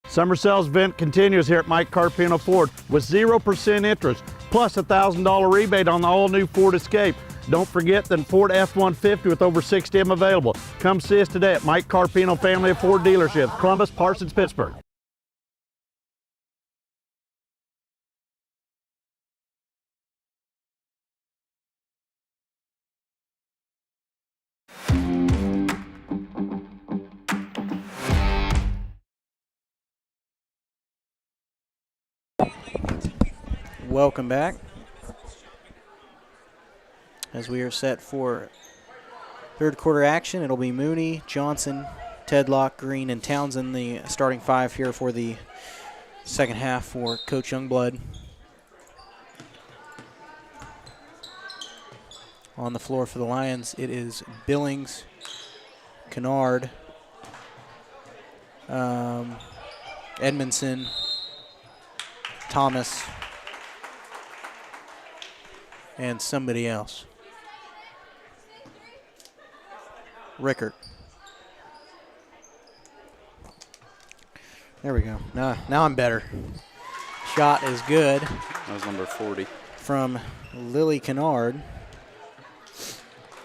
Summer sales event continues here at Mike Carpino Ford with 0% interest, plus a $1,000 rebate on the all-new Ford Escape. Don't forget the Ford F-150 with over 60 of them available. Come see us today at Mike Carpino Family of Ford Dealerships, Columbus, Parsons, Pittsburgh. Welcome back as we are set for third quarter action. It'll be Mooney, Johnson, Tedlock, Green, and Townsend, the starting five here for the second half for Coach Youngblood. On the floor for the Lions, it is Billings, Kennard, Edmondson, Thomas, and somebody else. Rickert. There we go. Now I'm better. Shot is good. That was number 40. From Lily Kennard.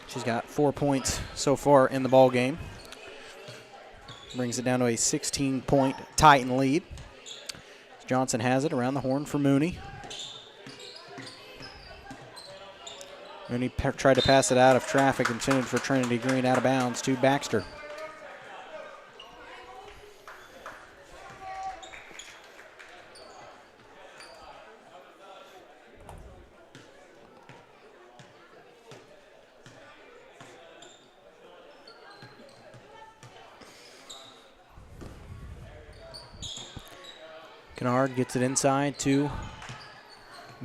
She's got 4 points so far in the ball game. Brings it down to a 16-point Titan lead. Johnson has it around the horn for Mooney. Mooney tried to pass it out of traffic, intended for Trinity Green, out of bounds to Baxter. Kennard gets it inside to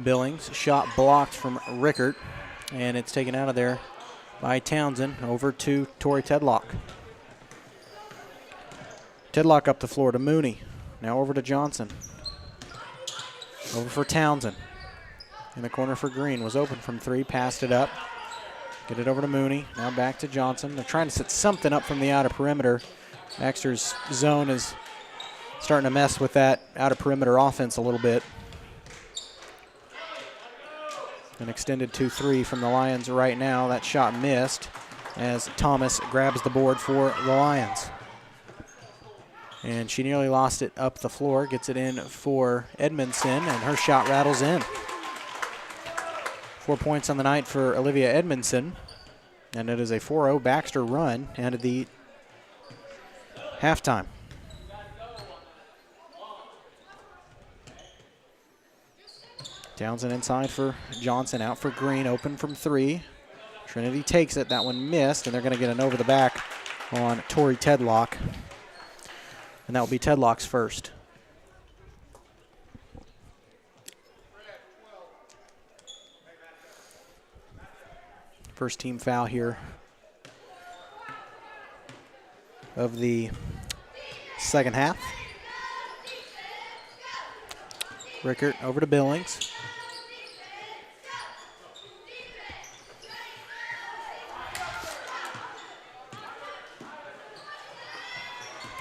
Billings. Shot blocked from Rickert, and it's taken out of there by Townsend. Over to Torrey Tedlock. Tedlock up the floor to Mooney. Now over to Johnson. Over for Townsend. In the corner for Green. Was open from three. Passed it up. Get it over to Mooney. Now back to Johnson. They're trying to set something up from the outer perimeter. Baxter's zone is starting to mess with that out of perimeter offense a little bit. An extended 2-3 from the Lions right now. That shot missed as Thomas grabs the board for the Lions. And she nearly lost it up the floor, gets it in for Edmondson, and her shot rattles in. 4 points on the night for Olivia Edmondson, and it is a 4-0 Baxter run into the halftime. Townsend inside for Johnson, out for Green, open from 3. Trinity takes it, that one missed, and they're going to get an over the back on Tori Tedlock. And that will be Tedlock's first. First team foul here of the second half. Rickert over to Billings.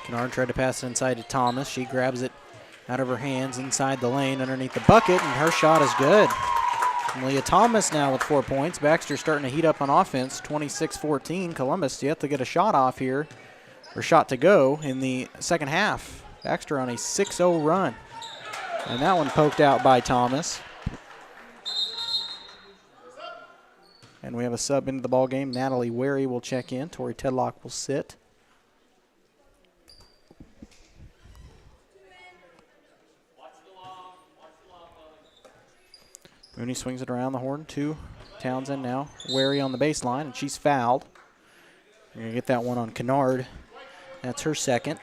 Kennard tried to pass it inside to Thomas. She grabs it out of her hands inside the lane underneath the bucket, and her shot is good. Leah Thomas now with 4 points. Baxter starting to heat up on offense, 26-14. Columbus yet to get a shot off here, or shot to go in the second half. Baxter on a 6-0 run. And that one poked out by Thomas. And we have a sub into the ball game. Natalie Wary will check in. Tori Tedlock will sit. Mooney swings it around the horn to Townsend now. Wary on the baseline, and she's fouled. You're going to get that one on Kennard. That's her second.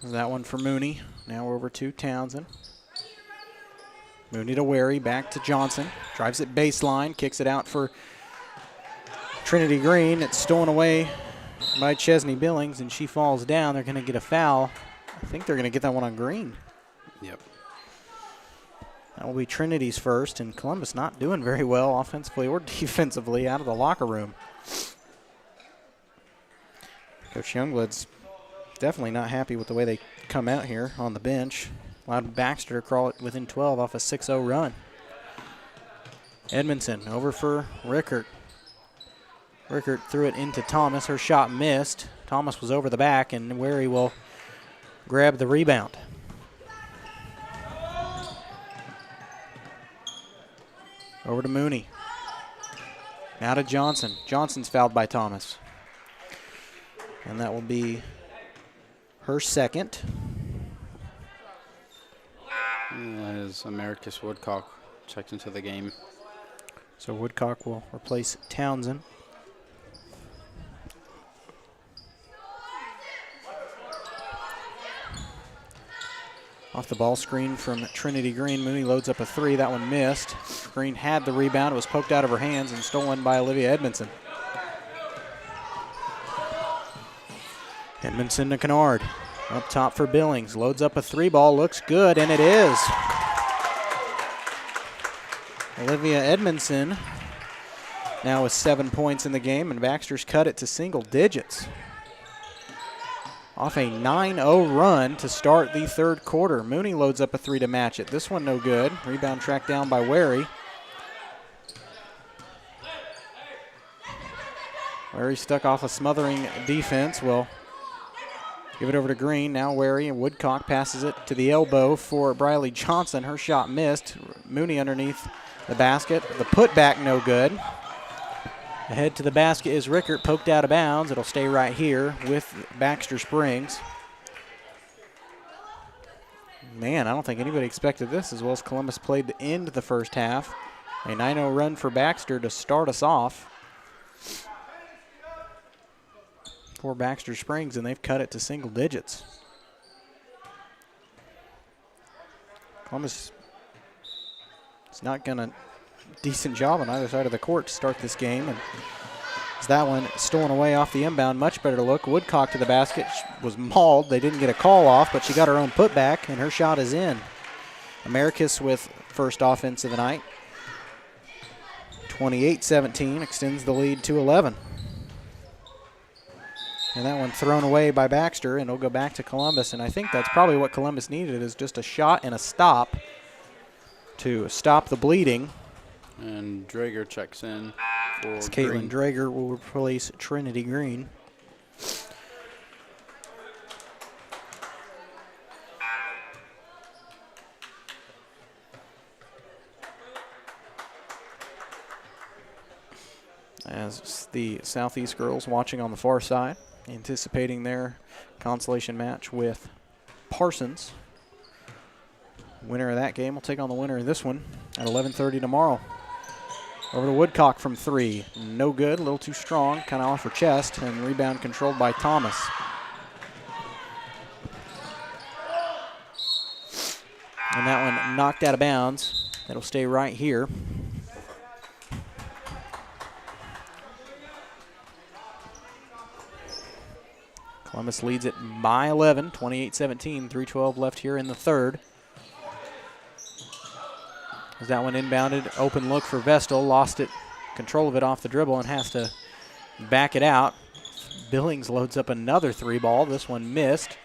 That one for Mooney. Now we're over to Townsend. Mooney to Wary, back to Johnson. Drives it baseline, kicks it out for Trinity Green. It's stolen away by Chesney Billings, and she falls down. They're going to get a foul. I think they're going to get that one on Green. Yep. That will be Trinity's first, and Columbus not doing very well offensively or defensively out of the locker room. Coach Youngblood's definitely not happy with the way they come out here on the bench. Allowed Baxter to crawl it within 12 off a 6-0 run. Edmondson over for Rickert. Rickert threw it into Thomas. Her shot missed. Thomas was over the back, and Wary will grab the rebound. Over to Mooney. Now to Johnson. Johnson's fouled by Thomas. And that will be her second. As Americus Woodcock checked into the game. So Woodcock will replace Townsend. Off the ball screen from Trinity Green. Mooney loads up a 3. That one missed. Green had the rebound. It was poked out of her hands and stolen by Olivia Edmondson. Edmondson to Kennard. Up top for Billings. Loads up a 3 ball. Looks good, and it is. Olivia Edmondson now with 7 points in the game, and Baxter's cut it to single digits. Off a 9-0 run to start the third quarter. Mooney loads up a 3 to match it. This one no good. Rebound tracked down by Wary. Wary stuck off a smothering defense. Will give it over to Green. Now Wary, and Woodcock passes it to the elbow for Briley Johnson. Her shot missed. Mooney underneath the basket. The putback no good. Ahead to the basket is Rickert, poked out of bounds. It'll stay right here with Baxter Springs. Man, I don't think anybody expected this as well as Columbus played the end of the first half. A 9-0 run for Baxter to start us off. For Baxter Springs, and they've cut it to single digits. Columbus is not going to decent job on either side of the court to start this game. And as that one stolen away off the inbound, much better look. Woodcock to the basket, she was mauled. They didn't get a call off, but she got her own putback, and her shot is in. Americus with first offense of the night. 28-17, extends the lead to 11. And that one thrown away by Baxter, and it'll go back to Columbus. And I think that's probably what Columbus needed, is just a shot and a stop to stop the bleeding. And Drager checks in for It's Caitlin Green. Drager will replace Trinity Green. As the Southeast girls watching on the far side, anticipating their consolation match with Parsons. Winner of that game will take on the winner of this one at 11:30 tomorrow. Over to Woodcock from 3. No good, a little too strong, kind of off her chest, and rebound controlled by Thomas. And that one knocked out of bounds. It'll stay right here. Columbus leads it by 11, 28-17, 3:12 left here in the third. As that one inbounded, open look for Vestal, lost it, control of it off the dribble, and has to back it out. Billings loads up another 3-ball. This one missed,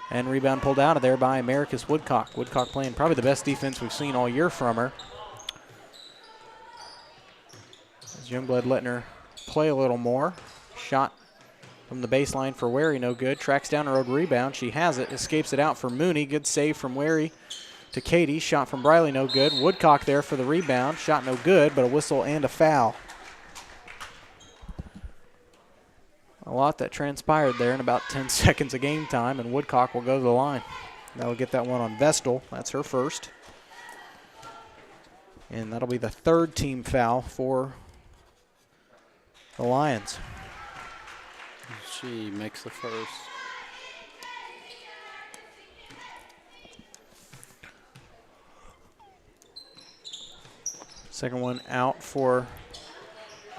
and rebound pulled out of there by Americus Woodcock. Woodcock playing probably the best defense we've seen all year from her. As Youngblood letting her play a little more. Shot from the baseline for Wary, no good. Tracks down her own rebound. She has it, escapes it out for Mooney. Good save from Wary to Katie. Shot from Briley, no good. Woodcock there for the rebound. Shot no good, but a whistle and a foul. A lot that transpired there in about 10 seconds of game time, and Woodcock will go to the line. That'll get that one on Vestal. That's her first. And that'll be the third team foul for the Lions. She makes the first. Second one out for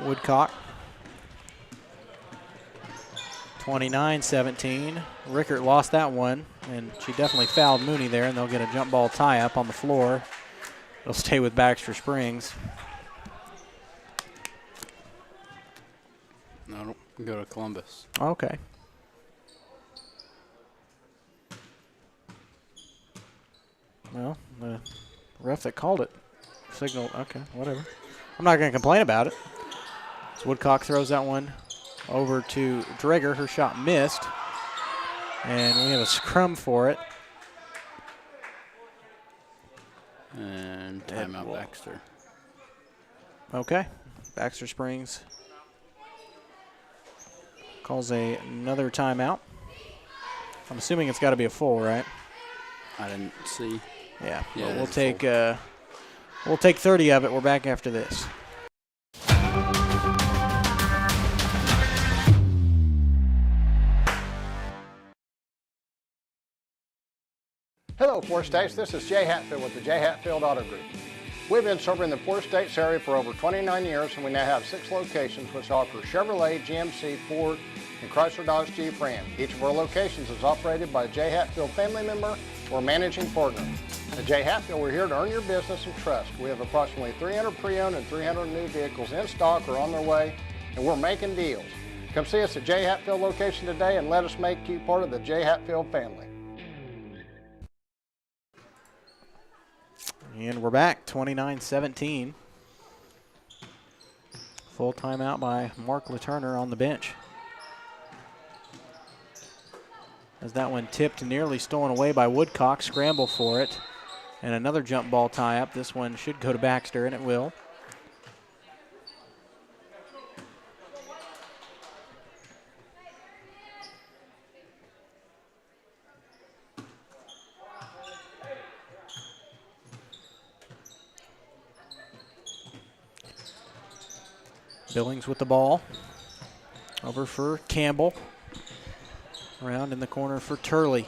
Woodcock. 29-17. Rickert lost that one, and she definitely fouled Mooney there, and they'll get a jump ball tie-up on the floor. It'll stay with Baxter Springs. No, go to Columbus. Okay. Well, the ref that called it signaled, okay, whatever. I'm not going to complain about it. So Woodcock throws that one over to Drager. Her shot missed, and we have a scrum for it. And timeout Baxter. Okay. Baxter Springs calls another timeout. I'm assuming it's got to be a full, right? I didn't see. Yeah. Yeah, We'll take 30 of it. We're back after this. Hello, Four States. This is Jay Hatfield with the Jay Hatfield Auto Group. We've been serving the Four States area for over 29 years, and we now have 6 locations which offer Chevrolet, GMC, Ford, and Chrysler Dodge Jeep Ram. Each of our locations is operated by a Jay Hatfield family member or managing partner. At Jay Hatfield, we're here to earn your business and trust. We have approximately 300 pre-owned and 300 new vehicles in stock or on their way, and we're making deals. Come see us at Jay Hatfield location today and let us make you part of the Jay Hatfield family. And we're back, 29-17. Full timeout by Mark LaTurner on the bench. As that one tipped, nearly stolen away by Woodcock. Scramble for it. And another jump ball tie-up. This one should go to Baxter, and it will. Billings with the ball. Over for Campbell. Around in the corner for Turley.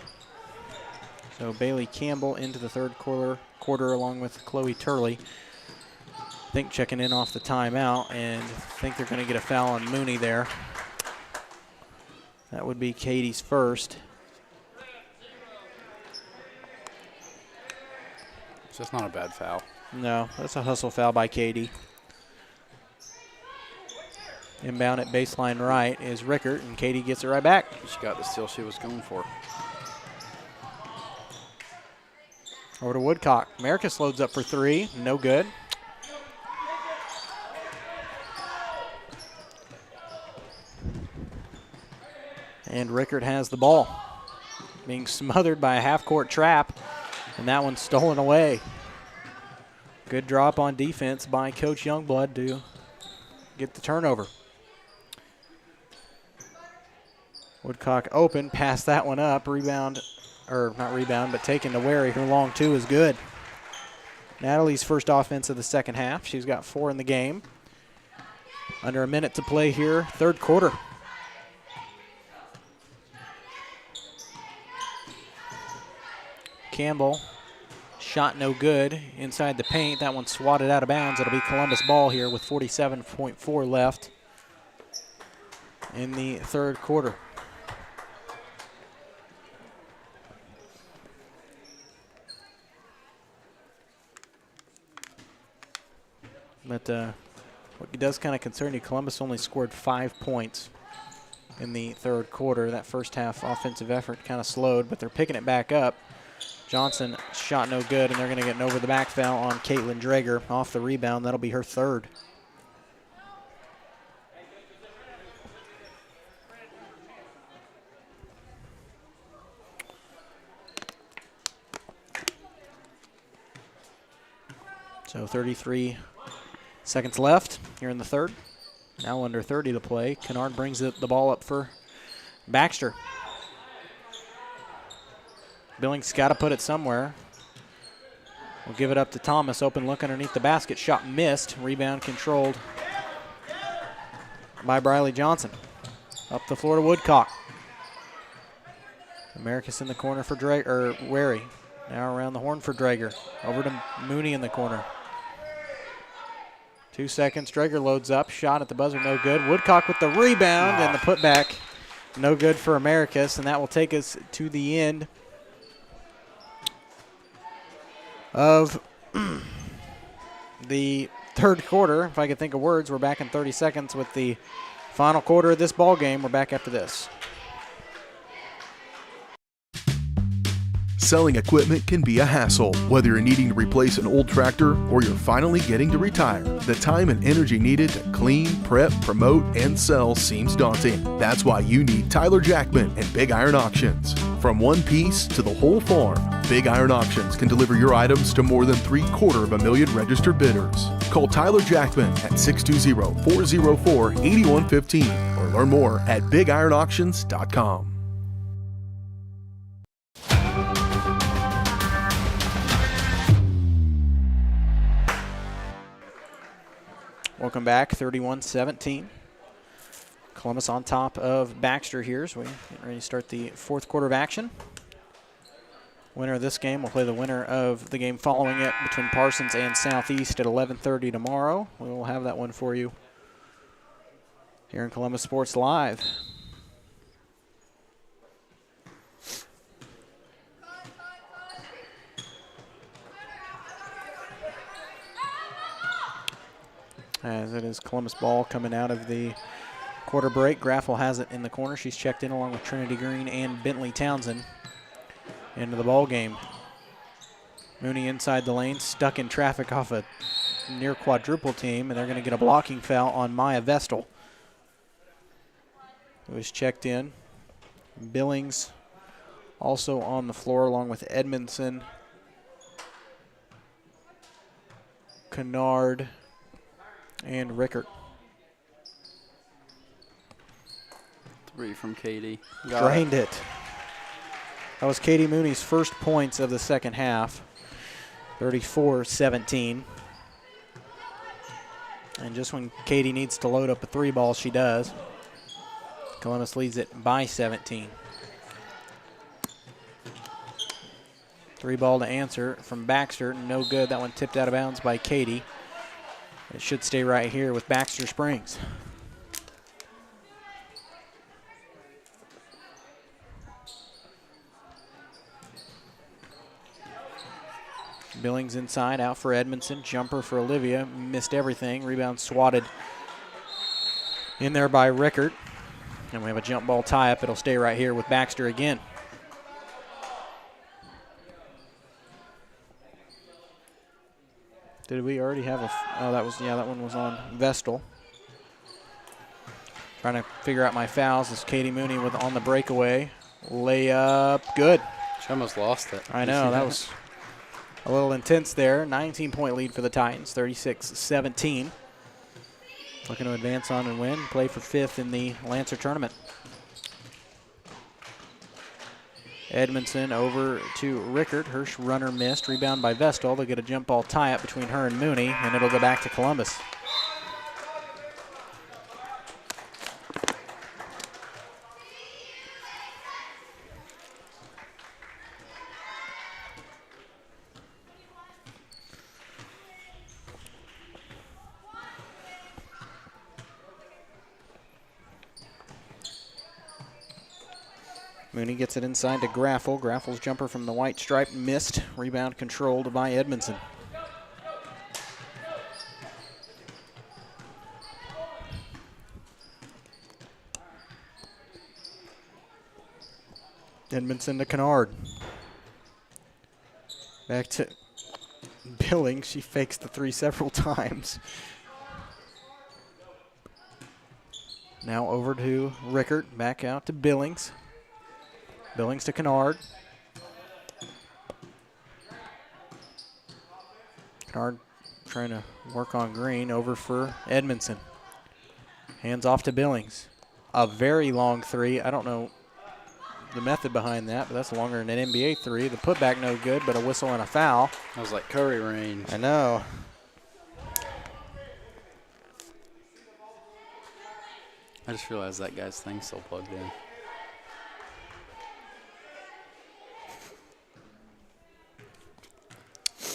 So Bailey Campbell into the third quarter along with Chloe Turley. I think checking in off the timeout, and I think they're going to get a foul on Mooney there. That would be Katie's first. So that's not a bad foul. No, that's a hustle foul by Katie. Inbound at baseline right is Rickert, and Katie gets it right back. She got the steal she was going for. Over to Woodcock. Marcus loads up for three. No good. And Rickert has the ball. Being smothered by a half-court trap, and that one's stolen away. Good drop on defense by Coach Youngblood to get the turnover. Woodcock open, pass that one up, rebound, or not rebound, but taken to Wary. Her long two is good. Natalie's first offense of the second half. She's got 4 in the game. Under a minute to play here, third quarter. Campbell, shot no good inside the paint. That one swatted out of bounds. It'll be Columbus ball here with 47.4 left in the third quarter. But what does kind of concern you, Columbus only scored 5 points in the third quarter. That first half offensive effort kind of slowed, but they're picking it back up. Johnson shot no good, and they're going to get an over-the-back foul on Caitlin Drager off the rebound. That'll be her third. So 33 seconds left here in the third. Now under 30 to play. Kennard brings the ball up for Baxter. Billings got to put it somewhere. We'll give it up to Thomas. Open look underneath the basket. Shot missed. Rebound controlled by Briley Johnson. Up the floor to Woodcock. Americus in the corner for Wary. Now around the horn for Drager. Over to Mooney in the corner. 2 seconds. Drager loads up. Shot at the buzzer. No good. Woodcock with the rebound and the putback. No good for Americus. And that will take us to the end of the third quarter. If I could think of words, we're back in 30 seconds with the final quarter of this ball game. We're back after this. Selling equipment can be a hassle. Whether you're needing to replace an old tractor or you're finally getting to retire, the time and energy needed to clean, prep, promote, and sell seems daunting. That's why you need Tyler Jackman and Big Iron Auctions. From one piece to the whole farm, Big Iron Auctions can deliver your items to more than 750,000 registered bidders. Call Tyler Jackman at 620-404-8115 or learn more at BigIronAuctions.com. Welcome back, 31-17. Columbus on top of Baxter here, so we're getting ready to start the fourth quarter of action. Winner of this game will play the winner of the game following it between Parsons and Southeast at 11:30 tomorrow. We will have that one for you here in Columbus Sports Live. As it is Columbus ball coming out of the quarter break. Graffel has it in the corner. She's checked in along with Trinity Green and Bentley Townsend into the ball game. Mooney inside the lane, stuck in traffic off a near quadruple team, and they're going to get a blocking foul on Maya Vestal, who is checked in. Billings also on the floor along with Edmondson, Kennard, and Rickert. 3 from Katie. Drained it. That was Katie Mooney's first points of the second half. 34-17. And just when Katie needs to load up a three ball, she does. Columbus leads it by 17. Three ball to answer from Baxter. No good. That one tipped out of bounds by Katie. It should stay right here with Baxter Springs. Billings inside, out for Edmondson. Jumper for Olivia. Missed everything. Rebound swatted In there by Rickert. And we have a jump ball tie-up. It'll stay right here with Baxter again. Did we already have a... Oh, that one was on Vestal. Trying to figure out my fouls. This is Katie Mooney on the breakaway. Layup, good. She almost lost it. I know, that was a little intense there. 19-point lead for the Titans, 36-17. Looking to advance on and win, play for 5th in the Lancer tournament. Edmondson over to Rickert. Her runner missed. Rebound by Vestal. They'll get a jump ball tie-up between her and Mooney, and it'll go back to Columbus. Mooney gets it inside to Graffel. Graffel's jumper from the white stripe missed. Rebound controlled by Edmondson. Edmondson to Kennard. Back to Billings. She fakes the three several times. Now over to Rickert. Back out to Billings. Billings to Kennard. Kennard trying to work on Green. Over for Edmondson. Hands off to Billings. A very long three. I don't know the method behind that, but that's longer than an NBA three. The putback no good, but a whistle and a foul. That was like Curry range. I know. I just realized that guy's thing's still plugged in.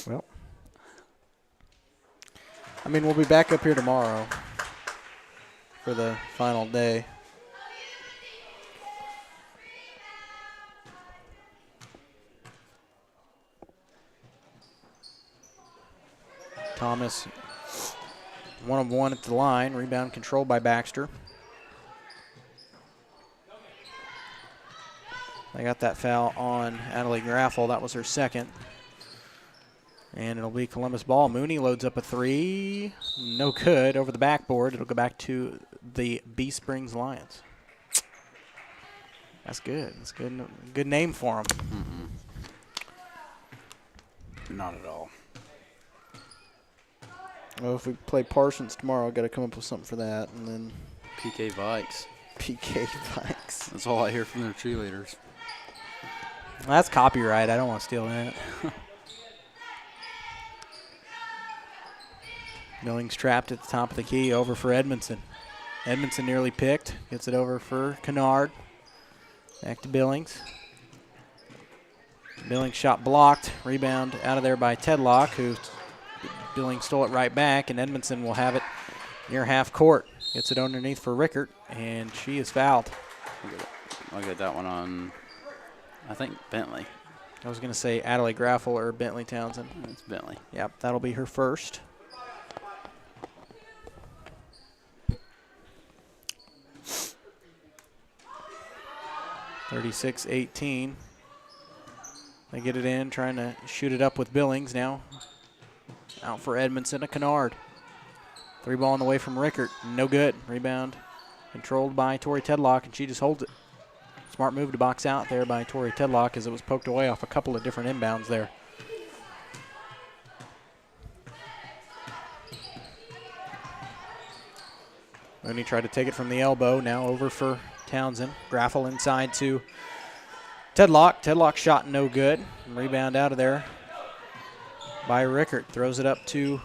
Well, I mean, we'll be back up here tomorrow for the final day. Thomas, 1 of 1 at the line. Rebound controlled by Baxter. They got that foul on Adelaide Graffel. That was her second. And it'll be Columbus ball. Mooney loads up a three. No good. Over the backboard. It'll go back to the B Springs Lions. That's good. That's good. Good name for them. Not at all. Well, if we play Parsons tomorrow, I've got to come up with something for that. And then PK Vikes. PK Vikes. That's all I hear from their cheerleaders. That's copyright. I don't want to steal that. Billings trapped at the top of the key. Over for Edmondson. Edmondson nearly picked. Gets it over for Kennard. Back to Billings. Billings shot blocked. Rebound out of there by Tedlock, who Billings stole it right back, and Edmondson will have it near half court. Gets it underneath for Rickert, and she is fouled. I'll get that one on, I think, Bentley. I was going to say Adelaide Graffel or Bentley Townsend. It's Bentley. Yep, that'll be her first. (36-18). They get it in, trying to shoot it up with Billings now. Out for Edmondson to Kennard. Three ball on the way from Rickert. No good. Rebound controlled by Tori Tedlock, and she just holds it. Smart move to box out there by Tori Tedlock as it was poked away off a couple of different inbounds there. Mooney tried to take it from the elbow. Now over for Townsend. Graffel inside to Tedlock. Tedlock shot no good. Rebound out of there by Rickert. Throws it up to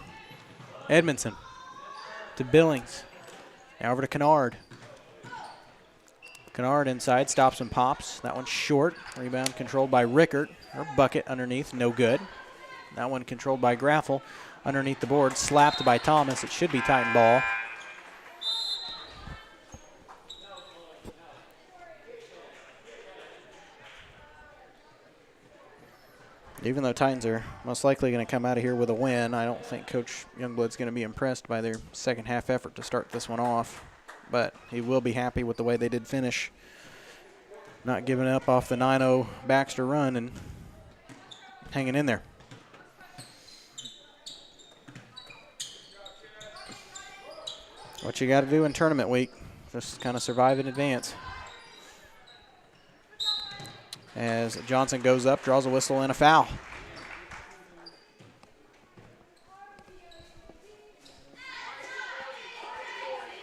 Edmondson. To Billings. Now over to Kennard. Kennard inside, stops and pops. That one's short. Rebound controlled by Rickert. Her bucket underneath, no good. That one controlled by Graffel. Underneath the board, slapped by Thomas. It should be Titan ball. Even though Titans are most likely going to come out of here with a win, I don't think Coach Youngblood's going to be impressed by their second half effort to start this one off. but he will be happy with the way they did finish. Not giving up off the 9-0 Baxter run and hanging in there. What you got to do in tournament week, just kind of survive in advance. As Johnson goes up, draws a whistle and a foul.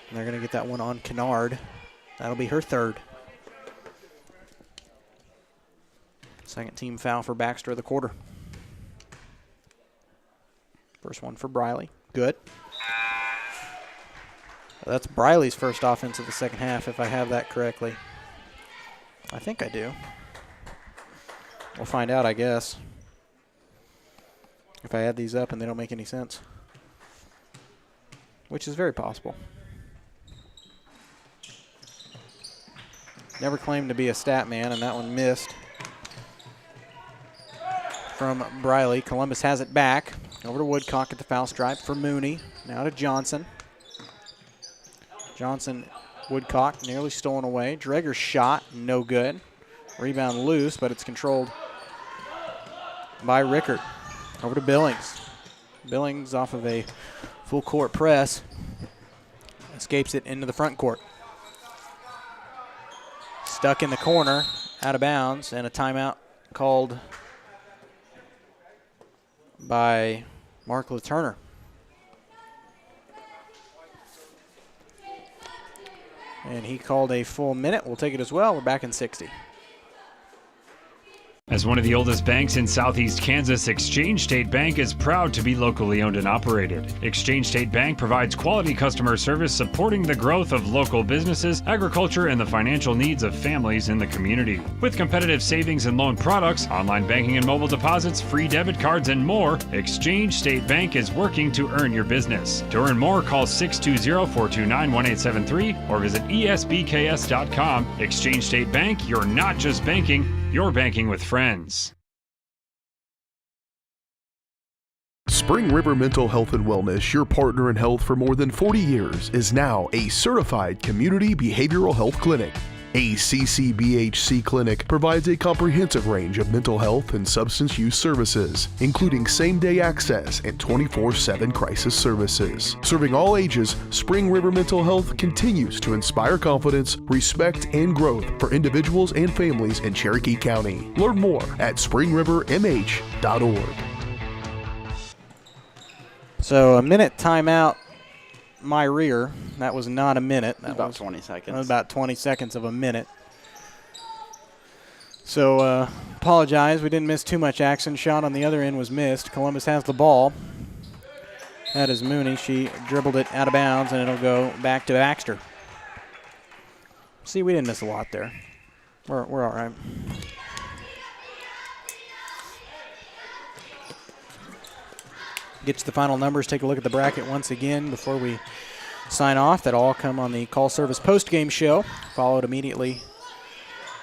And they're going to get that one on Kennard. That'll be her third. Second team foul for Baxter of the quarter. First one for Briley. Good. That's Briley's first offense of the second half, if I have that correctly. I think I do. We'll find out, I guess, if I add these up and they don't make any sense, which is very possible. Never claimed to be a stat man, and that one missed from Briley. Columbus has it back. Over to Woodcock at the foul stripe for Mooney. Now to Johnson. Johnson, Woodcock nearly stolen away. Dreger's shot, no good. Rebound loose, but it's controlled by Rickard. Over to Billings. Billings off of a full court press. Escapes it into the front court. Stuck in the corner, out of bounds, and a timeout called by Mark LaTurner. And he called a full minute. We'll take it as well. We're back in 60. As one of the oldest banks in southeast Kansas, Exchange State Bank is proud to be locally owned and operated. Exchange State Bank provides quality customer service supporting the growth of local businesses, agriculture, and the financial needs of families in the community. With competitive savings and loan products, online banking and mobile deposits, free debit cards, and more, Exchange State Bank is working to earn your business. To earn more, call 620-429-1873 or visit esbks.com. Exchange State Bank, you're not just banking, you're banking with friends. Spring River Mental Health and Wellness, your partner in health for more than 40 years, is now a certified community behavioral health clinic. A CCBHC clinic provides a comprehensive range of mental health and substance use services, including same-day access and 24/7 crisis services. Serving all ages, Spring River Mental Health continues to inspire confidence, respect, and growth for individuals and families in Cherokee County. Learn more at springrivermh.org. So a minute timeout, my rear. That was not a minute. That about was 20 seconds. That was about 20 seconds of a minute. So apologize. We didn't miss too much action. Shot on the other end was missed. Columbus has the ball. That is Mooney. She dribbled it out of bounds, and it'll go back to Baxter. See, we didn't miss a lot there. We're all right. Get to the final numbers. Take a look at the bracket once again before we sign off. That'll all come on the call service post-game show, followed immediately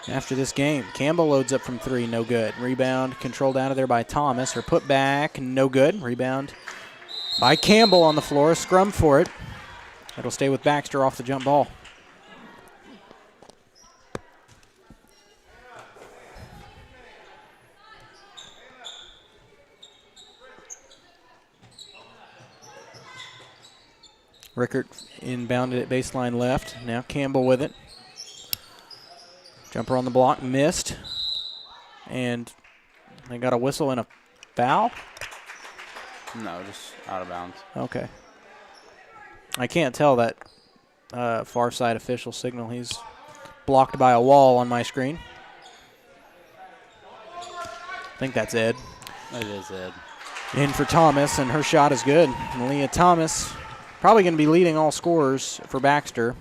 after this game. Campbell loads up from three, no good. Rebound controlled out of there by Thomas. Her put back, no good. Rebound by Campbell on the floor. Scrum for it. It'll stay with Baxter off the jump ball. Rickard inbounded at baseline left. Now Campbell with it. Jumper on the block, missed. And they got a whistle and a foul? No, just out of bounds. Okay. I can't tell that far side official signal. He's blocked by a wall on my screen. I think that's Ed. It is Ed. In for Thomas, and her shot is good. And Leah Thomas probably going to be leading all scorers for Baxter.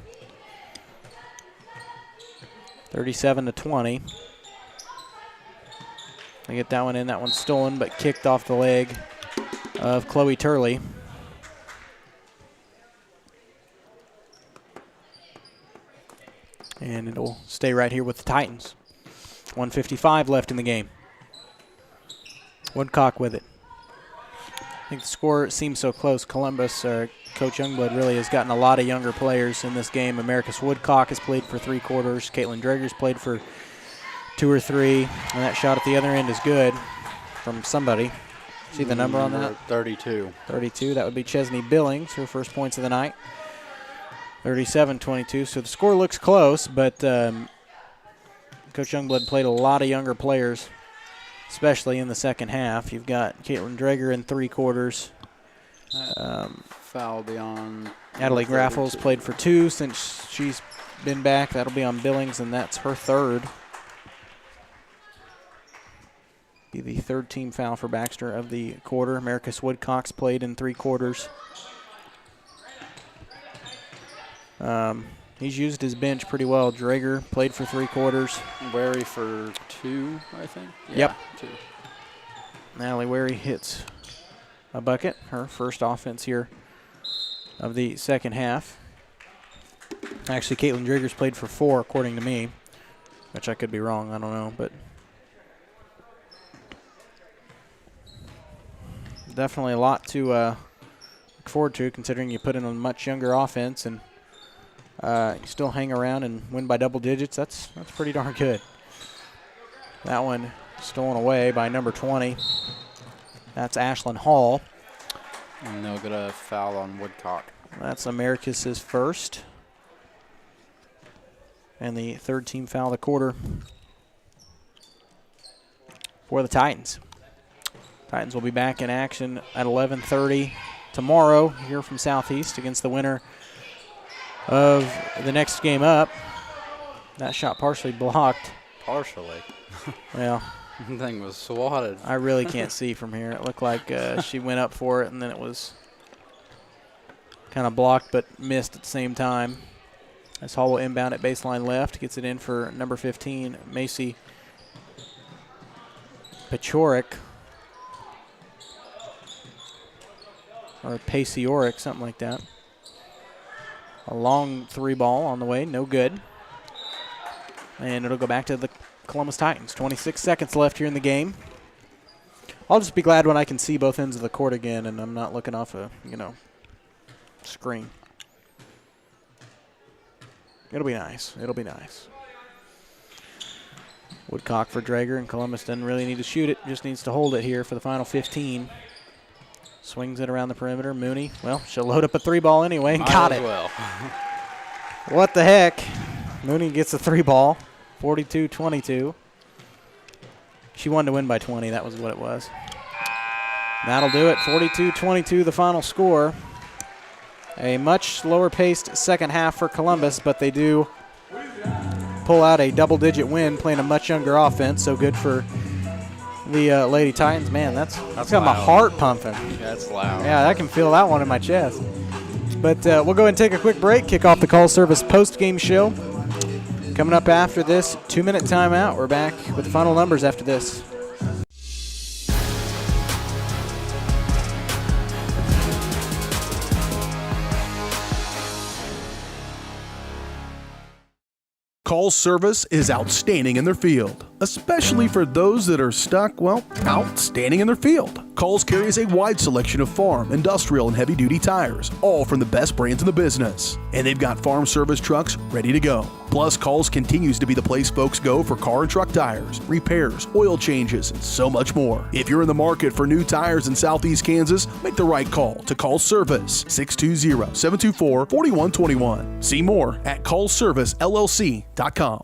37-20. They get that one in. That one's stolen, but kicked off the leg of Chloe Turley. And it'll stay right here with the Titans. 1:55 left in the game. Woodcock with it. I think the score seems so close. Coach Youngblood really has gotten a lot of younger players in this game. Americus Woodcock has played for 3 quarters. Caitlin Drager's played for 2 or 3. And that shot at the other end is good from somebody. See the number on that? 32. 32. That would be Chesney Billings, her first points of the night. 37-22. So the score looks close, but Coach Youngblood played a lot of younger players, especially in the second half. You've got Caitlin Drager in 3 quarters. Foul beyond. Natalie Graffles played for 2 since she's been back. That'll be on Billings, and that's her 3rd. Be the 3rd team foul for Baxter of the quarter. Americus Woodcock's played in 3 quarters. He's used his bench pretty well. Drager played for 3 quarters. Wary for 2, I think. Yeah, yep. 2. Natalie Wary hits a bucket, her first offense here of the second half. Actually, Caitlin Drager's played for 4, according to me, which I could be wrong. I don't know, but definitely a lot to look forward to, considering you put in a much younger offense and you still hang around and win by double digits. That's pretty darn good. That one stolen away by number 20. That's Ashlyn Hall. And they'll get a foul on Woodcock. That's Americus's first. And the 3rd team foul of the quarter for the Titans. Titans will be back in action at 11:30 tomorrow here from Southeast against the winner of the next game up. That shot partially blocked. Partially. Well, the thing was swatted. I really can't see from here. It looked like she went up for it, and then it was kind of blocked but missed at the same time. As Hall will inbound at baseline left, gets it in for number 15, Macy Pacioric. Or Pacioric, something like that. A long 3 ball on the way, no good. And it'll go back to the Columbus Titans. 26 seconds left here in the game. I'll just be glad when I can see both ends of the court again and I'm not looking off a, screen. It'll be nice. It'll be nice. Woodcock for Drager, and Columbus doesn't really need to shoot it, just needs to hold it here for the final 15. Swings it around the perimeter. Mooney, well, she'll load up a 3 ball anyway and got it. Well. What the heck? Mooney gets a 3 ball, 42-22. She wanted to win by 20. That was what it was. That'll do it. 42-22, the final score. A much slower-paced second half for Columbus, but they do pull out a double-digit win playing a much younger offense, so good for the Lady Titans. Man, that's got my heart pumping. That's loud. Yeah, I can feel that one in my chest. But we'll go ahead and take a quick break, kick off the Call Service post-game show. Coming up after this 2-minute timeout, we're back with the final numbers after this. Call Service is outstanding in their field, especially for those that are stuck, outstanding in their field. Calls carries a wide selection of farm, industrial, and heavy-duty tires, all from the best brands in the business. And they've got farm service trucks ready to go. Plus, Calls continues to be the place folks go for car and truck tires, repairs, oil changes, and so much more. If you're in the market for new tires in Southeast Kansas, make the right call to Call Service, 620-724-4121. See more at callservicellc.com.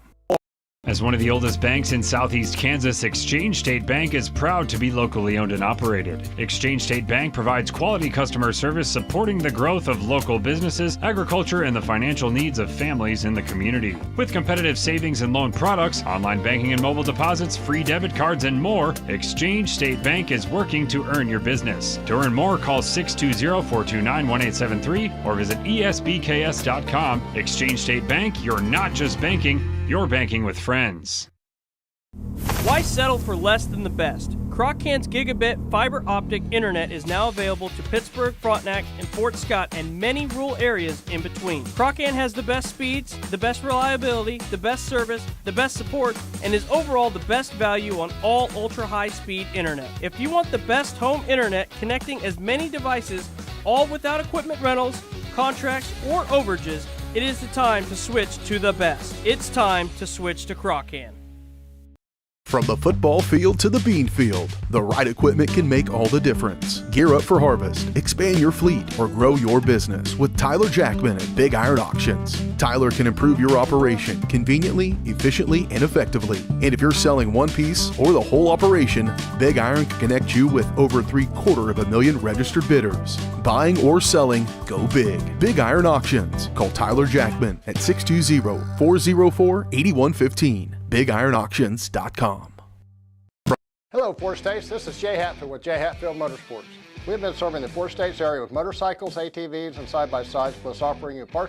As one of the oldest banks in Southeast Kansas, Exchange State Bank is proud to be locally owned and operated. Exchange State Bank provides quality customer service supporting the growth of local businesses, agriculture, and the financial needs of families in the community. With competitive savings and loan products, online banking and mobile deposits, free debit cards, and more, Exchange State Bank is working to earn your business. To earn more, call 620-429-1873 or visit esbks.com. Exchange State Bank, you're not just banking, you're banking with friends. Why settle for less than the best? Croc-Can's gigabit fiber optic internet is now available to Pittsburgh, Frontenac, and Fort Scott, and many rural areas in between. Croc-Can has the best speeds, the best reliability, the best service, the best support, and is overall the best value on all ultra-high-speed internet. If you want the best home internet connecting as many devices all without equipment rentals, contracts, or overages. It is the time to switch to the best. It's time to switch to Croc-Can. From the football field to the bean field, the right equipment can make all the difference. Gear up for harvest, expand your fleet, or grow your business with Tyler Jackman at Big Iron Auctions. Tyler can improve your operation conveniently, efficiently, and effectively. And if you're selling one piece or the whole operation, Big Iron can connect you with over 750,000 registered bidders. Buying or selling, go big. Big Iron Auctions. Call Tyler Jackman at 620-404-8115. BigIronAuctions.com. Hello, Four States. This is Jay Hatfield with Jay Hatfield Motorsports. We've been serving the Four States area with motorcycles, ATVs, and side-by-sides, plus offering you parts